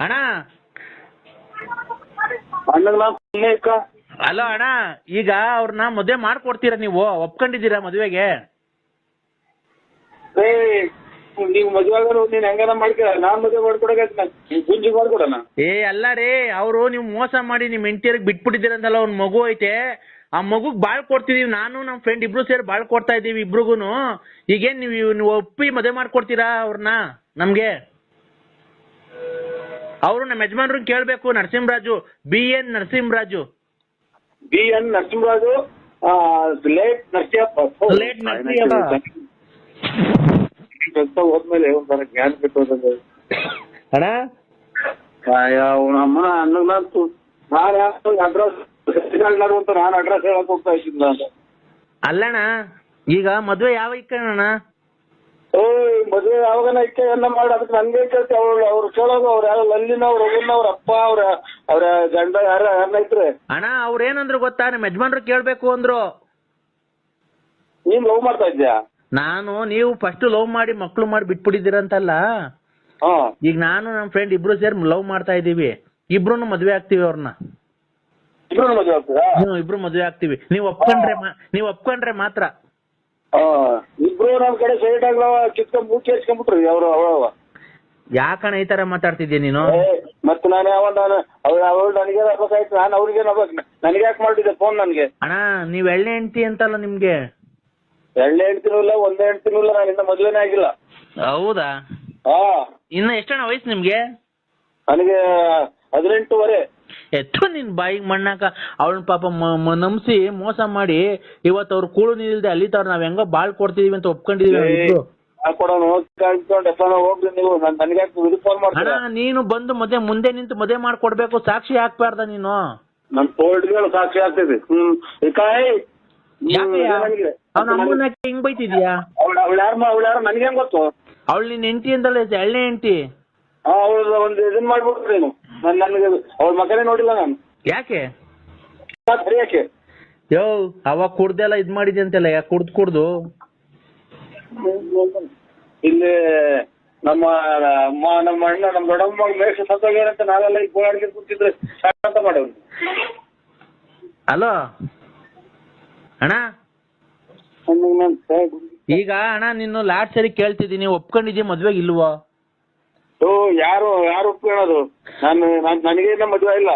[SPEAKER 4] ಅಣ್ಣ. ಹಲೋ ಅಣ್ಣ, ಈಗ ಅವ್ರನ್ನ ಮದುವೆ ಮಾಡ್ಕೊಡ್ತೀರಾ ನೀವು? ಒಪ್ಕೊಂಡಿದ್ದೀರಾ ಮದುವೆಗೆ?
[SPEAKER 6] ನೀವು ಮದುವೆ ಆಗೋರು ನೀನ್ ಹೆಂಗಾರ ಮಾಡ್ಕ, ನಾನ್ ಮದುವೆ ಮಾಡ್ಕೊಡಕ ಗುಂಜಿ ಮಾಡ್ಕೊಡೋಣ.
[SPEAKER 4] ಅಲ್ಲ ರೀ, ಅವರು ನೀವು ಮೋಸ ಮಾಡಿ ನಿಮ್ ಹೆಂಡತಿಯರಿಗೆ ಬಿಟ್ಬಿಟ್ಟಿದ್ದೀರಂತಲ್ಲ, ಒಂದ್ ಮಗು ಐತೆ, ಆ ಮಗುಗ್ ಬಾಳ್ ಕೊಡ್ತಿದೀವಿ. ನಾನು ನಮ್ ಫ್ರೆಂಡ್ ಇಬ್ರು ಸೇರಿ ಬಾಳ್ ಕೊಡ್ತಾ ಇದೀವಿ ಇಬ್ರಿಗೂನು. ಈಗೇನ್ ನೀವು ಒಪ್ಪಿ ಮದುವೆ ಮಾಡ್ಕೊಡ್ತೀರಾ ಅವ್ರನ್ನ ನಮ್ಗೆ? ಅವರು ನಮ್ಮ ಯಜಮಾನ್ರು ಕೇಳ್ಬೇಕು. Narasimharaju, BN Narasimharaju.
[SPEAKER 6] BN Narasimharaju, late Narasimhappa.
[SPEAKER 4] Late Narasimhappa
[SPEAKER 6] ಹೋದ್ಮೇಲೆ ಒಂಥರ ಜ್ಞಾನ ಬಿಟ್ಟು
[SPEAKER 4] ಅಣ್ಣ.
[SPEAKER 6] ಅಮ್ಮನ ಅನ್ನಂತು ನಾನು ಅಡ್ರೆಸ್ ಅಂತ ನಾನು ಅಡ್ರೆಸ್ ಹೇಳಕ್ ಹೋಗ್ತಾ ಇದ್ದೀನಿ.
[SPEAKER 4] ಅಲ್ಲಣ್ಣ, ಈಗ ಮದ್ವೆ ಯಾವ ಇಕ್ಕಣ್ಣ?
[SPEAKER 6] ಮದುವೆ ಯಾವಾಗನ ಇಕ್ಕೆ ಎಲ್ಲ ಮಾಡಿ ಅದಕ್ಕೆ ನನ್ಗೆ ಕೇಳ್ತಿ ಅವ್ರು ಕೇಳೋದು ಅವ್ರು ಯಾರು ಲಲ್ಲಿನವ್ರು ಅವ್ರ ಅಪ್ಪ ಅವ್ರ ಗಂಡ ಯಾರನ್ನ ಇದ್ರೆ
[SPEAKER 4] ಅಣ್ಣ ಅವ್ರೇನಂದ್ರು ಗೊತ್ತಾ ನಿಮ್ಮ ಯಜಮಾನ್ರು ಕೇಳ್ಬೇಕು ಅಂದ್ರು.
[SPEAKER 6] ನೀನ್ ಲವ್ ಮಾಡ್ತಾ ಇದ್ಯಾ?
[SPEAKER 4] ನೀವು ಫಸ್ಟ್ ಲವ್ ಮಾಡಿ ಮಕ್ಳು ಮಾಡಿ ಬಿಟ್ಬಿಟ್ಟಿದ್ದೀರಂತಲ್ಲ, ಈಗ ನಾನು ನಮ್ಮ ಫ್ರೆಂಡ್ ಇಬ್ರು ಸೇರಿ ಲವ್ ಮಾಡ್ತಾ ಇದೀವಿ. ಇಬ್ರು ಮದ್ವೆ ಆಗ್ತೀವಿ ಅವ್ರನ್ನ.
[SPEAKER 6] ಇಬ್ರು ಮದುವೆ ಆಗ್ತೀರಾ?
[SPEAKER 4] ಇಬ್ರು ಮದ್ವೆ ಆಗ್ತೀವಿ. ನೀವ್ ಒಪ್ಕೊಂಡ್ರೆ ಮಾತ್ರ.
[SPEAKER 6] ಇಬ್ರು ನಮ್ ಕಡೆ ಸೈಡ್ ಆಗ್ಲವ ಕಿತ್ಕೊಂಡ್ ಮೂಕಿ ಹಚ್ಕೊಂಡ್ಬಿಟ್ರಿ ಅವ್ರು.
[SPEAKER 4] ಯಾಕಣ ಈ ತರ ಮಾತಾಡ್ತಿದ್ಯಾ ನೀನು?
[SPEAKER 6] ಮತ್ತೆ ನಾನು ಅವಳು ನನಗೆ ಆಗ್ಬೇಕಾಯ್ತು, ನಾನು ಅವ್ರಿಗೆ ನನಗೆ ಯಾಕೆ ಮಾಡಿದ್ದೆ ಫೋನ್ ನನ್ಗೆ?
[SPEAKER 4] ಅಣ್ಣ ನೀವ್ ಎಳ್ಳೆ ಹೆಂಡ್ತಿ ಅಂತಲ್ಲ ನಿಮ್ಗೆ?
[SPEAKER 6] ಎಳ್ಳೆ ಹೆಣ್ತಿನೂ ಇಲ್ಲ, ಒಂದೇ ಹೆಣ್ತಿನೂ ಇಲ್ಲ, ನಾನು ಇನ್ನ ಮದ್ವೆನೇ ಆಗಿಲ್ಲ.
[SPEAKER 4] ಹೌದಾ? ಇನ್ನ ಎಷ್ಟಣ್ಣ ವಯಸ್ಸು ನಿಮ್ಗೆ?
[SPEAKER 6] ನನಗೆ 18
[SPEAKER 4] ಎತ್ತು ನಿನ್ ಬಾಯಿಗೆ ಮಣ್ಣಾಕ. ಅವಳನ್ ಪಾಪ ನಂಬಿಸಿ ಮೋಸ ಮಾಡಿ ಇವತ್ತು ಅವ್ರು ಕೂಳು ನಿಲ್ದೆ ಅಲ್ಲಿ ತವ್ರ ನಾವ್ ಹೆಂಗೋ ಬಾಳ್ ಕೊಡ್ತಿದೀವಿ ಅಂತ ಒಪ್ಕೊಂಡಿದೀವಿ.
[SPEAKER 6] ಹೋಗ್ರಿ ನೀವು, ನನಗೆ ಫೋನ್ ಮಾಡ್ತೀರಾ?
[SPEAKER 4] ನೀನು ಬಂದು ಮುಂದೆ ನಿಂತು ಮದುವೆ ಮಾಡ್ಕೊಡ್ಬೇಕು, ಸಾಕ್ಷಿ ಹಾಕ್ಬಾರ್ದ ನೀನು?
[SPEAKER 6] ನನ್ ತೋಳ್ಗಳು ಸಾಕ್ಷಿ ಆಗ್ತಿದೆ.
[SPEAKER 4] ಅವ್ನ ಅಮ್ಮನ ಹಿಂಗ್ ಬೈತಿದ್ಯಾ?
[SPEAKER 6] ಅವಳು ಯಾರು ನನಗೆ ಹೆಂಗ್ ಗೊತ್ತು?
[SPEAKER 4] ಅವಳು ನಿನ್ ಹೆಂಡತಿ ಅಂತಲ್ಲ, ಎಳ್ಳೆ ಹೆಂಡತಿ.
[SPEAKER 6] ಅವ್ಳು ಒಂದು ಇದನ್ ಮಾಡ್ಬಿಟ್ರಿ ನೀನು. ನನಗೆ ಅವ್ಳ ಮಗನೇ ನೋಡಿಲ್ಲ ನಾನು.
[SPEAKER 4] ಯಾಕೆ?
[SPEAKER 6] ಯಾಕೆ
[SPEAKER 4] ಯೋ ಅವಾಗ ಕುಡ್ದೆಲ್ಲ ಇದ್ ಮಾಡಿದ್ಯ ಅಂತೆಲ್ಲ, ಯಾಕೆ ಕುಡ್ದು
[SPEAKER 6] ಇಲ್ಲಿ ನಮ್ಮ ಅಣ್ಣ ನಮ್ಮ ದೊಡ್ಡಮ್ಮ ಮೇಷ ಸತ್ತೋಗ್ಯಾರಂತ ನಾವೆಲ್ಲ ಈಗ ಗೋಳಾಡ್ಕೊಂಡು ಕೂತಿದ್ರೆ ಅಂತ ಮಾಡವ್ರು.
[SPEAKER 4] ಹಲೋ ಅಣ್ಣ, ಈಗ ಅಣ್ಣ ನಿನ್ನ ಲಾಸ್ಟ್ ಸರಿ ಕೇಳ್ತಿದ್ದೀನಿ, ಒಪ್ಕೊಂಡಿದ್ಯಾ ಮದ್ವೆಗೆ ಇಲ್ವೋ?
[SPEAKER 6] ಯಾರು ಒಪ್ಕೊಳ್ಳೋದು? ನನಗೇನ ಮದ್ವೆ ಇಲ್ಲ.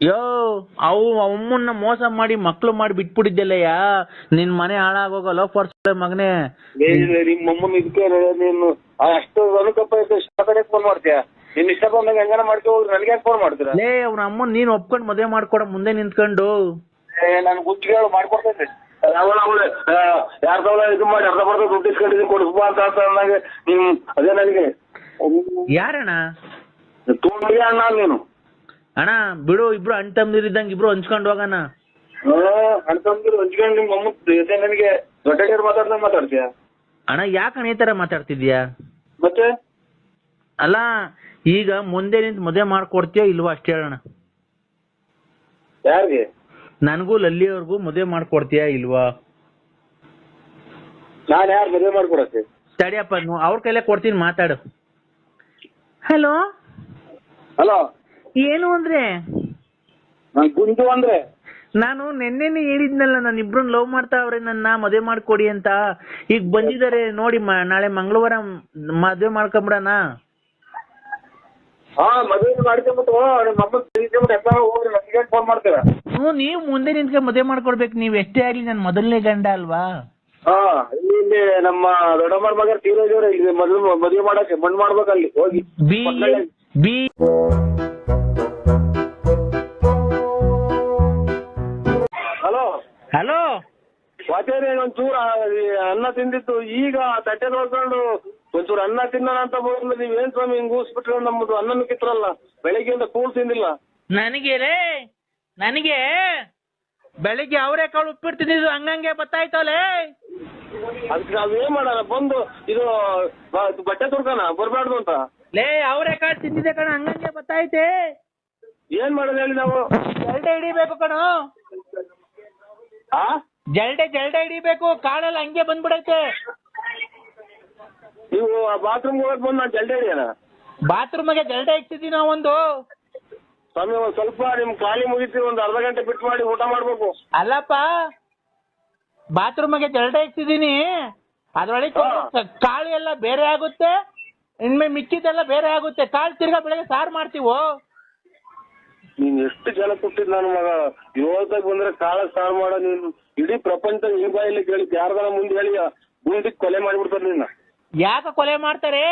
[SPEAKER 4] ಯೋ ಅಮ್ಮನ್ನ ಮೋಸ ಮಾಡಿ ಮಕ್ಳು ಮಾಡಿ ಬಿಟ್ಬಿಟ್ಟಿದ್ದೆಲ್ಲಯ್ಯ, ನಿನ್ ಮನೆ ಹಾಳಾಗೋಗ ಲವ್ ಫಾರ್ ಮಗನೇ.
[SPEAKER 6] ನಿಮ್ಮಮ್ಮನ ಇದಕ್ಕೆ ನೀನು ಅಷ್ಟು ಅನುಕಂಪ ಫೋನ್ ಮಾಡ್ತೀಯ? ನಿನ್ ಇಷ್ಟ ಬಂದಾಗ ಹೆಂಗಾನ ಮಾಡ್ಕೊ ಹೋಗ್ರಿ, ನನಗೆ ಯಾಕೆ ಫೋನ್ ಮಾಡ್ತೀರಾ?
[SPEAKER 4] ಲೇ ಅವ್ನ ಅಮ್ಮನ್ ನೀನ್ ಒಪ್ಕೊಂಡ್ ಮದ್ವೆ ಮಾಡ್ಕೊಡ ಮುಂದೆ ನಿಂತ್ಕೊಂಡು.
[SPEAKER 6] ನನ್ ಗುಚ್ಚಿಗೆ ಮಾಡ್ಕೊಡ್ತೈತೆ. ಯಾರ್ದವಳ ಇದು ಮಾಡಿ ಅರ್ಧ ಬರ್ಧ ದುಡ್ಡು ಇಸ್ಕೊಂಡಿದ್ದೀನಿ ಕೊಡಿಸ್ಬಾ ಅಂತ ಅಂದಾಗ ನೀನ್ ಅದೇ ನನಗೆ
[SPEAKER 4] ಯಾರಣ್ಣ?
[SPEAKER 6] ತೋಳಿಗೆ ಅಣ್ಣ ನೀನು.
[SPEAKER 4] ಅಣ್ಣ ಬಿಡು, ಇಬ್ರು ಅಣ್ಣ ತಮ್ಮದಿರಿದ್ದಂಗೆ ಇಬ್ರು ಹಂಚ್ಕೊಂಡು ಹೋಗೋಣ.
[SPEAKER 6] ಅಣ್ಣ ತಮ್ಮದಿರು ಹಂಚ್ಕೊಂಡು ನಿಮ್ಮ ಅಮ್ಮ ನನಗೆ ದೊಡ್ಡ ಮಾತಾಡ್ತೀಯ?
[SPEAKER 4] ಅಣ್ಣ ಯಾಕಣ್ಣ ಈ ತರ ಮಾತಾಡ್ತಿದ್ಯಾ?
[SPEAKER 6] ಮತ್ತೆ
[SPEAKER 4] ಅಲ್ಲ ಈಗ ಮುಂದೆ ನಿಂತು ಮದುವೆ ಮಾಡ್ಕೊಡ್ತೀಯೋ ಇಲ್ವಾ ಅಷ್ಟೇ ಹೇಳೋಣ.
[SPEAKER 6] ಯಾರಿಗೆ?
[SPEAKER 4] ನನಗೂ ಲಲ್ಲಿಯವ್ರಿಗೂ ಮದುವೆ ಮಾಡ್ಕೊಡ್ತೀಯಾ ಇಲ್ವಾ?
[SPEAKER 6] ನಾನು ಯಾರು ಮದುವೆ ಮಾಡ್ಕೊಡಕ್ಕೆ?
[SPEAKER 4] ತಡಿಯಪ್ಪ, ಅವ್ರ ಕೈಲೇ ಕೊಡ್ತೀನಿ, ಮಾತಾಡು. ಹಲೋ ಏನು ಅಂದ್ರೆ?
[SPEAKER 6] ನಾನು ಗುಂಡು ಅಂದ್ರೆ
[SPEAKER 4] ನಾನು ನೆನ್ನೆನೆ ಹೇಳಿದ್ನಲ್ಲ, ನಾನು ಇಬ್ರನ್ನ ಲವ್ ಮಾಡ್ತಾವ್ರೆ, ನನ್ನ ಮದುವೆ ಮಾಡ್ಕೊಡಿ ಅಂತ. ಈಗ ಬಂದಿದ್ದಾರೆ ನೋಡಿ, ನಾಳೆ ಮಂಗಳವಾರ ಮದುವೆ ಮಾಡ್ಕೊಂಬಿಡಣ.
[SPEAKER 6] ಮದುವೆ ಮಾಡ್ಕೊಂಬಿಟ್ಟು ಹೋಗ್ರಿ, ನನಗೆ ಫೋನ್ ಮಾಡ್ತೀರಾ?
[SPEAKER 4] ನೀವು ಮುಂದೆ ನಿಂತ್ಕೊಂಡು ಮದುವೆ ಮಾಡ್ಕೊಡ್ಬೇಕು. ನೀವ್ ಎಷ್ಟೇ ಆಗ್ಲಿ ನನ್ನ ಮೊದಲನೇ ಗಂಡ ಅಲ್ವಾ?
[SPEAKER 6] ಇಲ್ಲಿ ನಮ್ಮ ದೊಡ್ಡಮ್ಮರ ಮಗ ತೀರೋಜವ್ರೆ, ಇಲ್ಲಿ ಮದುವೆ ಮಾಡಕ್ಕೆ ಮಣ್ಣು ಮಾಡ್ಬೇಕಲ್ಲಿ ಹೋಗಿ.
[SPEAKER 4] ಹಲೋ
[SPEAKER 6] ವಾಚೇರಿ, ಒಂಚೂರು ಅನ್ನ ತಿಂದಿತ್ತು, ಈಗ ತಟ್ಟೆ ನೋಡ್ಕೊಂಡು ಒಂಚೂರು ಅನ್ನ ತಿನ್ನೋಣ ಅಂತ ಬಂದ್ರೆ ನೀವೇನ್ ಸ್ವಾಮಿ ಹಿಂಗ್ ಊಸ್ಬಿಟ್ರೆ ನಮ್ಮದು ಅನ್ನನ ಕಿತ್ರಲ್ಲ. ಬೆಳಿಗ್ಗೆಯಿಂದ ಕೂಳ್ ತಿಂದಿಲ್ಲ.
[SPEAKER 4] ನನಗೆ ಬೆಳಿಗ್ಗೆ ಅವರೆಕಾಳು ಉಪ್ಪಿಟ್ಟು ತಿಂದಿದ್ದು ಹಂಗಂಗೆ ಬತ್ತಾಯ್ತಲೇ.
[SPEAKER 6] ಅದಕ್ಕೆ ನಾವೇನ್ ಮಾಡೋಣ? ಬಂದು ಇದು ಬಟ್ಟೆ ತುರ್ಕನ ಬರ್ಬಾರ್ದು ಅಂತ.
[SPEAKER 4] ಲೇ ಅವರೆಕಾಳು ತಿಂದಿದ್ದೆ ಕಣ, ಹಂಗಂಗೆ ಬತ್ತೈತೆ.
[SPEAKER 6] ಏನ್ ಮಾಡೋದು ಹೇಳಿ? ನಾವು
[SPEAKER 4] ಜಲ್ಡೆ ಹಿಡಿಬೇಕು ಕಣ, ಜಲ್ಡೆ ಹಿಡಿಬೇಕು. ಕಾಳೆಲ್ಲ ಹಂಗೆ ಬಂದ್ಬಿಡೈತೆ.
[SPEAKER 6] ನೀವು ಬಾತ್ರೂಮ್ ಹೋಗಕ್ ಬಂದು ನಾನು ಜಲ್ಡೆ ಹಿಡಿಯೋಣ?
[SPEAKER 4] ಬಾತ್ರೂಮ್ಗೆ ಜಲ್ಡೆ ಇಕ್ತಿದ್ದೀವಿ ನಾವೊಂದು.
[SPEAKER 6] ಸ್ವಾಮಿ ಒಂದ್ ಸ್ವಲ್ಪ ನಿಮ್ ಖಾಲಿ ಮುಗಿಸಿ ಒಂದ್ ಅರ್ಧ ಗಂಟೆ ಬಿಟ್ಟು ಮಾಡಿ ಊಟ ಮಾಡ್ಬೇಕು.
[SPEAKER 4] ಅಲ್ಲಪ್ಪ, ಬಾತ್ರೂಮ್ಗೆ ಜಲ್ಡೆ ಇಕ್ತಿದ್ದೀನಿ, ಅದ್ರೊಳಗೆ ಕಾಳು ಎಲ್ಲ ಬೇರೆ ಆಗುತ್ತೆ, ಇನ್ಮೆ ಮಿಕ್ಕಿದ್ದೆಲ್ಲ ಬೇರೆ ಆಗುತ್ತೆ. ಕಾಳು ತಿರ್ಗಾ ಬೆಳಗ್ಗೆ ಸಾರು ಮಾಡ್ತೀವೋ.
[SPEAKER 6] ನೀನ್ ಎಷ್ಟು ಜನ ಕೊಟ್ಟಿದ್ ನನ್ನ ಮಗ, ಇವತ್ತಾಗ ಬಂದ್ರೆ ಕಾಳ ಸಾರು ಮಾಡೋ ನೀನು. ಇಡೀ ಪ್ರಪಂಚ ಈ ಬಾಯಲ್ಲಿ ಕೇಳಿದ್ ಯಾರ್ದಾರ ಮುಂದೆ ಹೇಳಿ ಗುಂಡಿಗೆ ಕೊಲೆ ಮಾಡ್ಬಿಡ್ತಾರೆ ನಿನ್ನ.
[SPEAKER 4] ಯಾಕ ಕೊಲೆ ಮಾಡ್ತಾರೆ?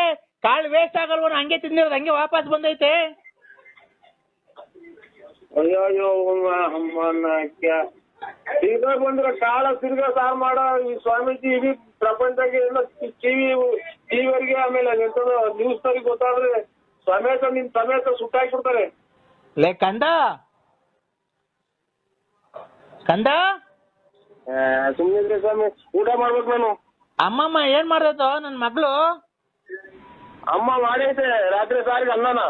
[SPEAKER 4] ಕಾಳು ವೇಸ್ಟ್ ಆಗಲ್ವ? ಹಂಗೆ ತಿಂದಿರೋದು ಹಂಗೆ ವಾಪಸ್ ಬಂದೈತೆ.
[SPEAKER 6] ಅಯ್ಯೋ ತಿರ್ಗಾ ಬಂದ್ರೆ ಕಾಳ ತಿರ್ಗಾ ಸಾರು ಮಾಡೋ ಈ ಸ್ವಾಮೀಜಿ ಇಡೀ ಪ್ರಪಂಚಕ್ಕೆ ಎಲ್ಲ ಟಿವಿಯವರಿಗೆ ಆಮೇಲೆ ನ್ಯೂಸ್ ನಲ್ಲಿ ಗೊತ್ತಾದ್ರೆ ನಿಮ್ ಸಮೇತ ಸುಟ್ಟಾಕ್ಬಿಡ್ತಾರೆ.
[SPEAKER 4] ಲೇ ಕಂದ
[SPEAKER 6] ಸುಮ್ಮನೆ ಸ್ವಾಮಿ, ಊಟ ಮಾಡ್ಬೇಕು ನಾನು.
[SPEAKER 4] ಅಮ್ಮಮ್ಮ ಏನ್ ಮಾಡ್ದೋ ನನ್ ಮಗಳು?
[SPEAKER 6] ಅಮ್ಮ ಮಾಡೈತೆ ರಾತ್ರಿ ಸಾರಿಗೆ ಅನ್ನನ.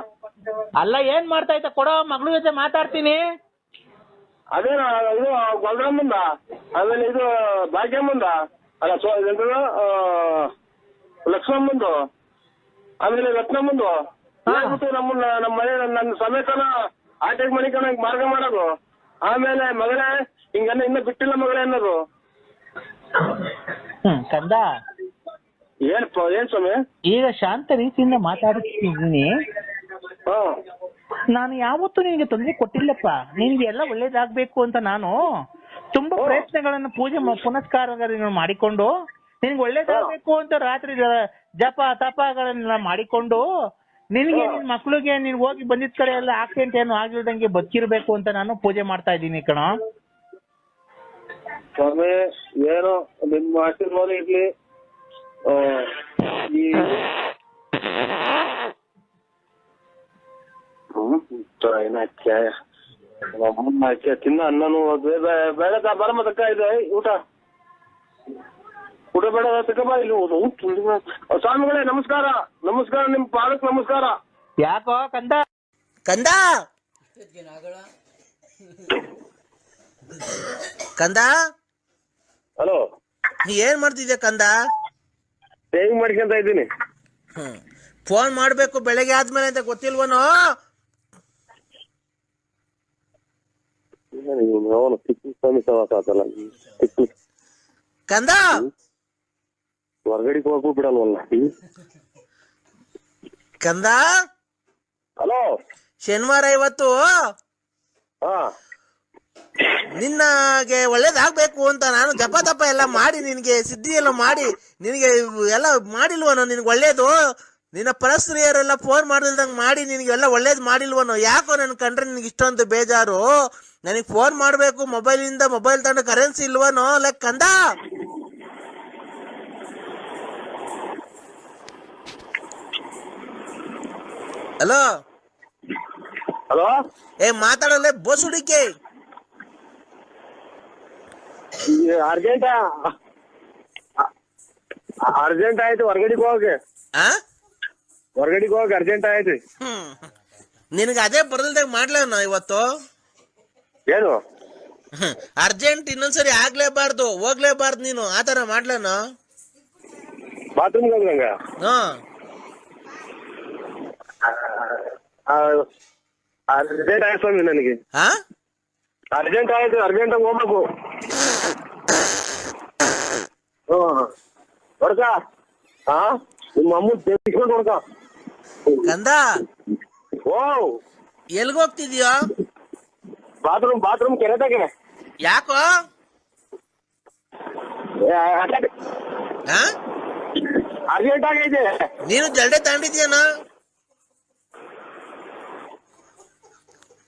[SPEAKER 4] ಅಲ್ಲ ಏನ್ ಮಾಡ್ತಾ ಐತೆ ಕೊಡೋ, ಮಗಳು ಜೊತೆ ಮಾತಾಡ್ತೀನಿ.
[SPEAKER 6] ಅದೇನ ಇದು ಗೊಲ್ರಮ್ಮಂದ, ಆಮೇಲೆ ಇದು ಭಾಗ್ಯಮ್ಮಂದ, ಅಲ್ಲ ಲಕ್ಷ್ಮಮ್ಮಂದು, ಆಮೇಲೆ ರತ್ನಮ್ಮಂದು ಹೇಳ್ಬಿಟ್ಟು ನಮ್ಮ ಮನೆ ನನ್ನ ಸಮೇತನ ಆಟೆಗೆ ಮನೆ ಕಣಕ್ ಮಾರ್ಗ ಮಾಡೋದು. ಆಮೇಲೆ ಮಗಳೇ ಹಿಂಗನ್ನ ಇನ್ನ ಬಿಟ್ಟಿಲ್ಲ ಮಗಳೇ ಅನ್ನೋದು.
[SPEAKER 4] ಕಂದ,
[SPEAKER 6] ಏನ್ ಸ್ವಾಮಿ?
[SPEAKER 4] ಈಗ ಶಾಂತ ರೀತಿಯಿಂದ ಮಾತಾಡ್ತಿದ್ದೀನಿ. ನಾನು ಯಾವತ್ತೂ ನಿನಗೆ ತೊಂದರೆ ಕೊಟ್ಟಿಲ್ಲಪ್ಪ. ನಿನ್ಗೆ ಎಲ್ಲ ಒಳ್ಳೇದಾಗ್ಬೇಕು ಅಂತ ನಾನು ತುಂಬಾ ಪ್ರಯತ್ನಗಳನ್ನು ಪೂಜೆ ಪುನಸ್ಕಾರಗಳನ್ನು ಮಾಡಿಕೊಂಡು ನಿನ್ಗೆ ಒಳ್ಳೇದಾಗ್ಬೇಕು ಅಂತ ರಾತ್ರಿ ಜಪ ತಪಗಳನ್ನ ಮಾಡಿಕೊಂಡು ನಿನ್ಗೆ ನಿನ್ ಮಕ್ಳಿಗೆ ನೀನ್ ಹೋಗಿ ಬಂದಿದ್ ಕಡೆ ಎಲ್ಲ ಆಕ್ಸಿಡೆಂಟ್ ಏನು ಆಗ್ಲಿಲ್ದಂಗೆ ಬದುಕಿರ್ಬೇಕು ಅಂತ ನಾನು ಪೂಜೆ ಮಾಡ್ತಾ ಇದ್ದೀನಿ ಕಣ.
[SPEAKER 6] ಸ್ವಾಮಿ ಏನೋ ನಿಮ್ಮ ಆಶೀರ್ವಾದ ಇರ್ಲಿ. ತಿನ್ನ ಅನ್ನನು ಬೇಡ ಬರಮ್ಮ ತಕ್ಕ ಇದೆ ಊಟ ಬೇಡ ತಕ್ಕ ಇಲ್ಲಿ ಸ್ವಾಮಿಗಳೇ ನಮಸ್ಕಾರ. ನಮಸ್ಕಾರ, ನಿಮ್ ಪಾದಕ್ ನಮಸ್ಕಾರ.
[SPEAKER 4] ಯಾಕೋ ಕಂದ ಕಂದ ಕಂದ
[SPEAKER 6] ಹಲೋ,
[SPEAKER 4] ಏನ್ ಮಾಡ್ತಿದ್ಯಾ ಕಂದ?
[SPEAKER 6] ಸೇವಿಂಗ್ ಮಾಡ್ಕೊಂತ ಇದ್ದೀನಿ.
[SPEAKER 4] ಫೋನ್ ಮಾಡ್ಬೇಕು ಬೆಳಗ್ಗೆ ಆದ್ಮೇಲೆ ಅಂತ ಗೊತ್ತಿಲ್ವನೋ? ಕಂದ
[SPEAKER 6] ಹೊರಗಡೆ ಹೋಗು ಬಿಡಲ್ವಲ್ಲ.
[SPEAKER 4] ಕಂದ,
[SPEAKER 6] ಹಲೋ,
[SPEAKER 4] ಶನಿವಾರ ಇವತ್ತು ನಿನ್ನಗೆ ಒಳ್ಳೇದಾಗ್ಬೇಕು ಅಂತ ನಾನು ಜಪ ತಪ ಎಲ್ಲ ಮಾಡಿ ನಿನ್ಗೆ ಸಿದ್ಧಿ ಎಲ್ಲ ಮಾಡಿ ನಿನಗೆ ಎಲ್ಲ ಮಾಡಿಲ್ವನೋ? ನಿನ್ಗೆ ಒಳ್ಳೇದು ನಿನ್ನ ಪರಸ್ತ್ರೀಯರೆಲ್ಲ ಫೋನ್ ಮಾಡಿಲ್ದಂಗೆ ಮಾಡಿ ನಿನಗೆಲ್ಲ ಒಳ್ಳೇದು ಮಾಡಿಲ್ವನೋ? ಯಾಕೋ ನನ್ ಕಂಡ್ರೆ ನಿನ್ಗೆ ಇಷ್ಟೊಂದು ಬೇಜಾರು? ನನಗೆ ಫೋನ್ ಮಾಡಬೇಕು, ಮೊಬೈಲಿಂದ ಮೊಬೈಲ್ ತಗೊಂಡು ಕರೆನ್ಸಿ ಇಲ್ವನೋ? ಲೈಕ್ ಕಂದ, ಹಲೋ
[SPEAKER 6] ಹಲೋ,
[SPEAKER 4] ಮಾತಾಡಲ್ಲ ಬೋಸುಡಿಕೆ.
[SPEAKER 6] ಅರ್ಜೆಂಟ್ ಆಯ್ತು ಹೊರಗಡೆಗೆ ಹೋಗಕ್ಕೆ. ಹೊರಗಡೆಗೆ ಹೋಗಕ್ಕೆ ಅರ್ಜೆಂಟ್ ಆಯ್ತು.
[SPEAKER 4] ನಿನಗೆ ಅದೇ ಬರಲ್ದಾಗ ಮಾಡ್ಲೇನ ಇವತ್ತು?
[SPEAKER 6] ಏನು
[SPEAKER 4] ಅರ್ಜೆಂಟ್ ಇನ್ನೊಂದ್ಸರಿ ಆಗ್ಲೇಬಾರ್ದು, ಹೋಗ್ಲೇಬಾರ್ದು ನೀನು, ಆತರ ಮಾಡ್ಲೇನ?
[SPEAKER 6] ಬಾತ್ರೂಮ್ಗೆ ಹೋಗಂಗ ಅರ್ಜೆಂಟ್ ಆಯ್ತು ಸ್ವಾಮಿ, ನನಗೆ ಅರ್ಜೆಂಟ್ ಆಯ್ತು. ಅರ್ಜೆಂಟ್ ಆಗಿ ಹೋಗ್ಬೇಕು. ಹೊಡ್ಕ ನಿಮ್ಮ ಅಮ್ಮ ತೆಗಿಸ್ಕೊಂಡು ಹೊಡ್ಕ.
[SPEAKER 4] ಕಂದ,
[SPEAKER 6] ಓ
[SPEAKER 4] ಎಲ್ಗೋಗ್ತಿದ್ಯೋ?
[SPEAKER 6] ಬಾತ್ರೂಮ್ ಕೆರೆತಾಗೆ.
[SPEAKER 4] ಯಾಕೋ?
[SPEAKER 6] ಅರ್ಜೆಂಟ್ ಆಗೈತೆ.
[SPEAKER 4] ನೀನು ಜಲ್ಡೆ ತಗೊಂಡಿದ್ಯಾನ?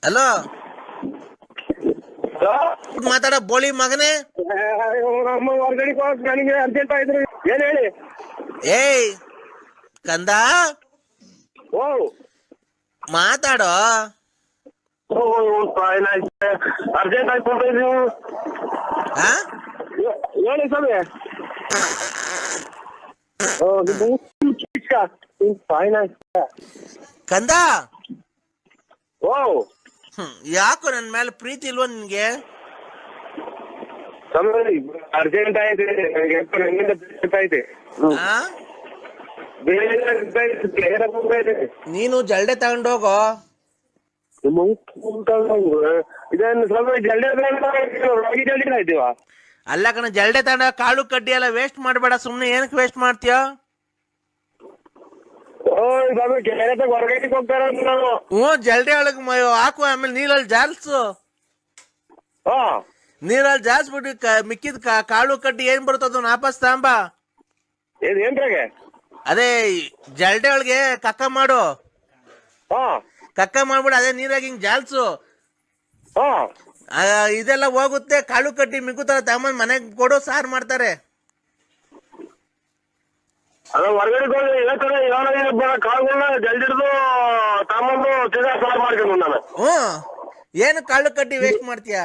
[SPEAKER 4] ಹಲೋ, ಮಾತಾಡ ಬೋಳಿ ಮಗನೇ.
[SPEAKER 6] ಅಮ್ಮ ಹೊರಗಡೆ ಹೋಗಕ್ ನನಗೆ ಅರ್ಜೆಂಟ್ ಆಯ್ತು. ಏನ್ ಹೇಳಿ?
[SPEAKER 4] ಏಯ್ ಕಂದ,
[SPEAKER 6] ಓ
[SPEAKER 4] ಮಾತಾಡೋ.
[SPEAKER 6] ಅರ್ಜೆಂಟ್ ಆಯ್ತು ಹೇಳಿ ಸ್ವಾಮಿ.
[SPEAKER 4] ಕಂದ,
[SPEAKER 6] ಓ
[SPEAKER 4] ಯಾಕೋ ನನ್ ಮೇಲೆ ಪ್ರೀತಿ ಇಲ್ವಾ ನಿನ್ಗೆ?
[SPEAKER 6] ಅರ್ಜೆಂಟ್ ಆಯ್ತು. ಐತೆ
[SPEAKER 4] ನೀನು ಜಲ್ಡೆ ತಗೊಂಡೋಗೋ.
[SPEAKER 6] ಇದೇನು ಸ್ವಲ್ಪ ಜಲ್ದಿ ಆಯ್ತೀವ?
[SPEAKER 4] ಅಲ್ಲ ಕಣ, ಜಲ್ಡೆ ತಗೊಂಡ ಕಾಳು ಕಡ್ಡಿ ಎಲ್ಲ ವೇಸ್ಟ್ ಮಾಡ್ಬೇಡ. ಸುಮ್ನೆ ಏನಕ್ಕೆ ವೇಸ್ಟ್ ಮಾಡ್ತೀಯ?
[SPEAKER 6] ಹೊರಗಡೆ ಹೋಗ್ತಾರ ನಾನು.
[SPEAKER 4] ಜಲ್ಡೆ ಒಳಗ್ ಹಾಕು, ಆಮೇಲೆ ನೀರಲ್ಲಿ ಜಾಲ್ಸು. ನೀರಲ್ಲಿ ಜಾಲ್ಸ್ಬಿಟ್ಟು ಮಿಕ್ಕಿದ ಕಾಳು ಕಡ್ಡಿ ಏನ್ ಬರ್ತದ ವಾಪಸ್ ತಾಂಬ.
[SPEAKER 6] ಏನ್ರಾಗೆ?
[SPEAKER 4] ಅದೇ ಜಲ್ಡೆ ಒಳಗೆ ಕಕ್ಕ ಮಾಡು. ಕಕ್ಕ ಮಾಡ್ಬಿಡು, ಅದೇ ನೀರಾಗಿ ಹಿಂಗ್ ಜಾಲ್ಸು. ಇದೆಲ್ಲ ಹೋಗುತ್ತೆ. ಕಾಳು ಕಡ್ಡಿ ಮಿಕ್ಕುತ್ತಾರ ತಗೊಂಡ್ ಮನೆಗ್ ಕೊಡು, ಸಾರು ಮಾಡ್ತಾರೆ.
[SPEAKER 6] ಅದ ಹೊರಗಡೆ ಕಾಳುಗಳನ್ನ ಜಲ್ದಿಡ್ದು ತಗೊಂಡು ತಿರ್ಗಾ ಸಾರು ಮಾಡ್ಕೊಂಡು ನಾನು.
[SPEAKER 4] ಏನು ಕಾಳು ಕಡ್ಡಿ ವೇಸ್ಟ್ ಮಾಡ್ತೀಯ?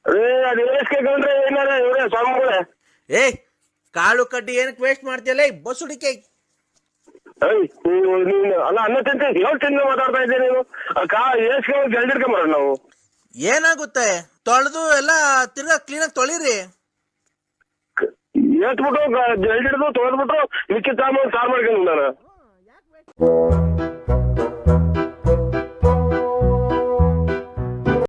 [SPEAKER 6] ಅದೇ ಅದು ವೇಸ್ಟ್ ಕಂಡ್ರೆ ಏನಾರ ಇವ್ರೆ ಸ್ವಾಮಿಗಳೇ.
[SPEAKER 4] ಏಯ್
[SPEAKER 3] ಕಾಳು ಕಡ್ಡಿ ಏನಕ್ಕೆ ವೇಸ್ಟ್ ಮಾಡ್ತೀಯಲ್ಲ ಬಸ್ ಹುಡಿಕೆ.
[SPEAKER 6] ನೀನು ಅಲ್ಲ ಅನ್ನ ತಿಂತ ಹೇಳ್ತಿಂದ ಮಾತಾಡ್ತಾ ಇದ್ದೆ ನೀನು. ಗೆಲ್ದಿಡ್ಕೊಂಬರ ನಾವು
[SPEAKER 3] ಏನಾಗುತ್ತೆ ತೊಳೆದು ಎಲ್ಲ ತಿರ್ಗಾ ಕ್ಲೀನಾಗಿ ತೊಳಿರಿ.
[SPEAKER 6] ಎತ್ಬಿಟ್ಟು ಜಲ್ದಿಡ್ದು ತೊಳೆದ್ಬಿಟ್ಟು ಮಿಕ್ಕಿ ಸಾಮಾನು ಸಾರು ಮಾಡ್ಕೊಂಡು ನಾನು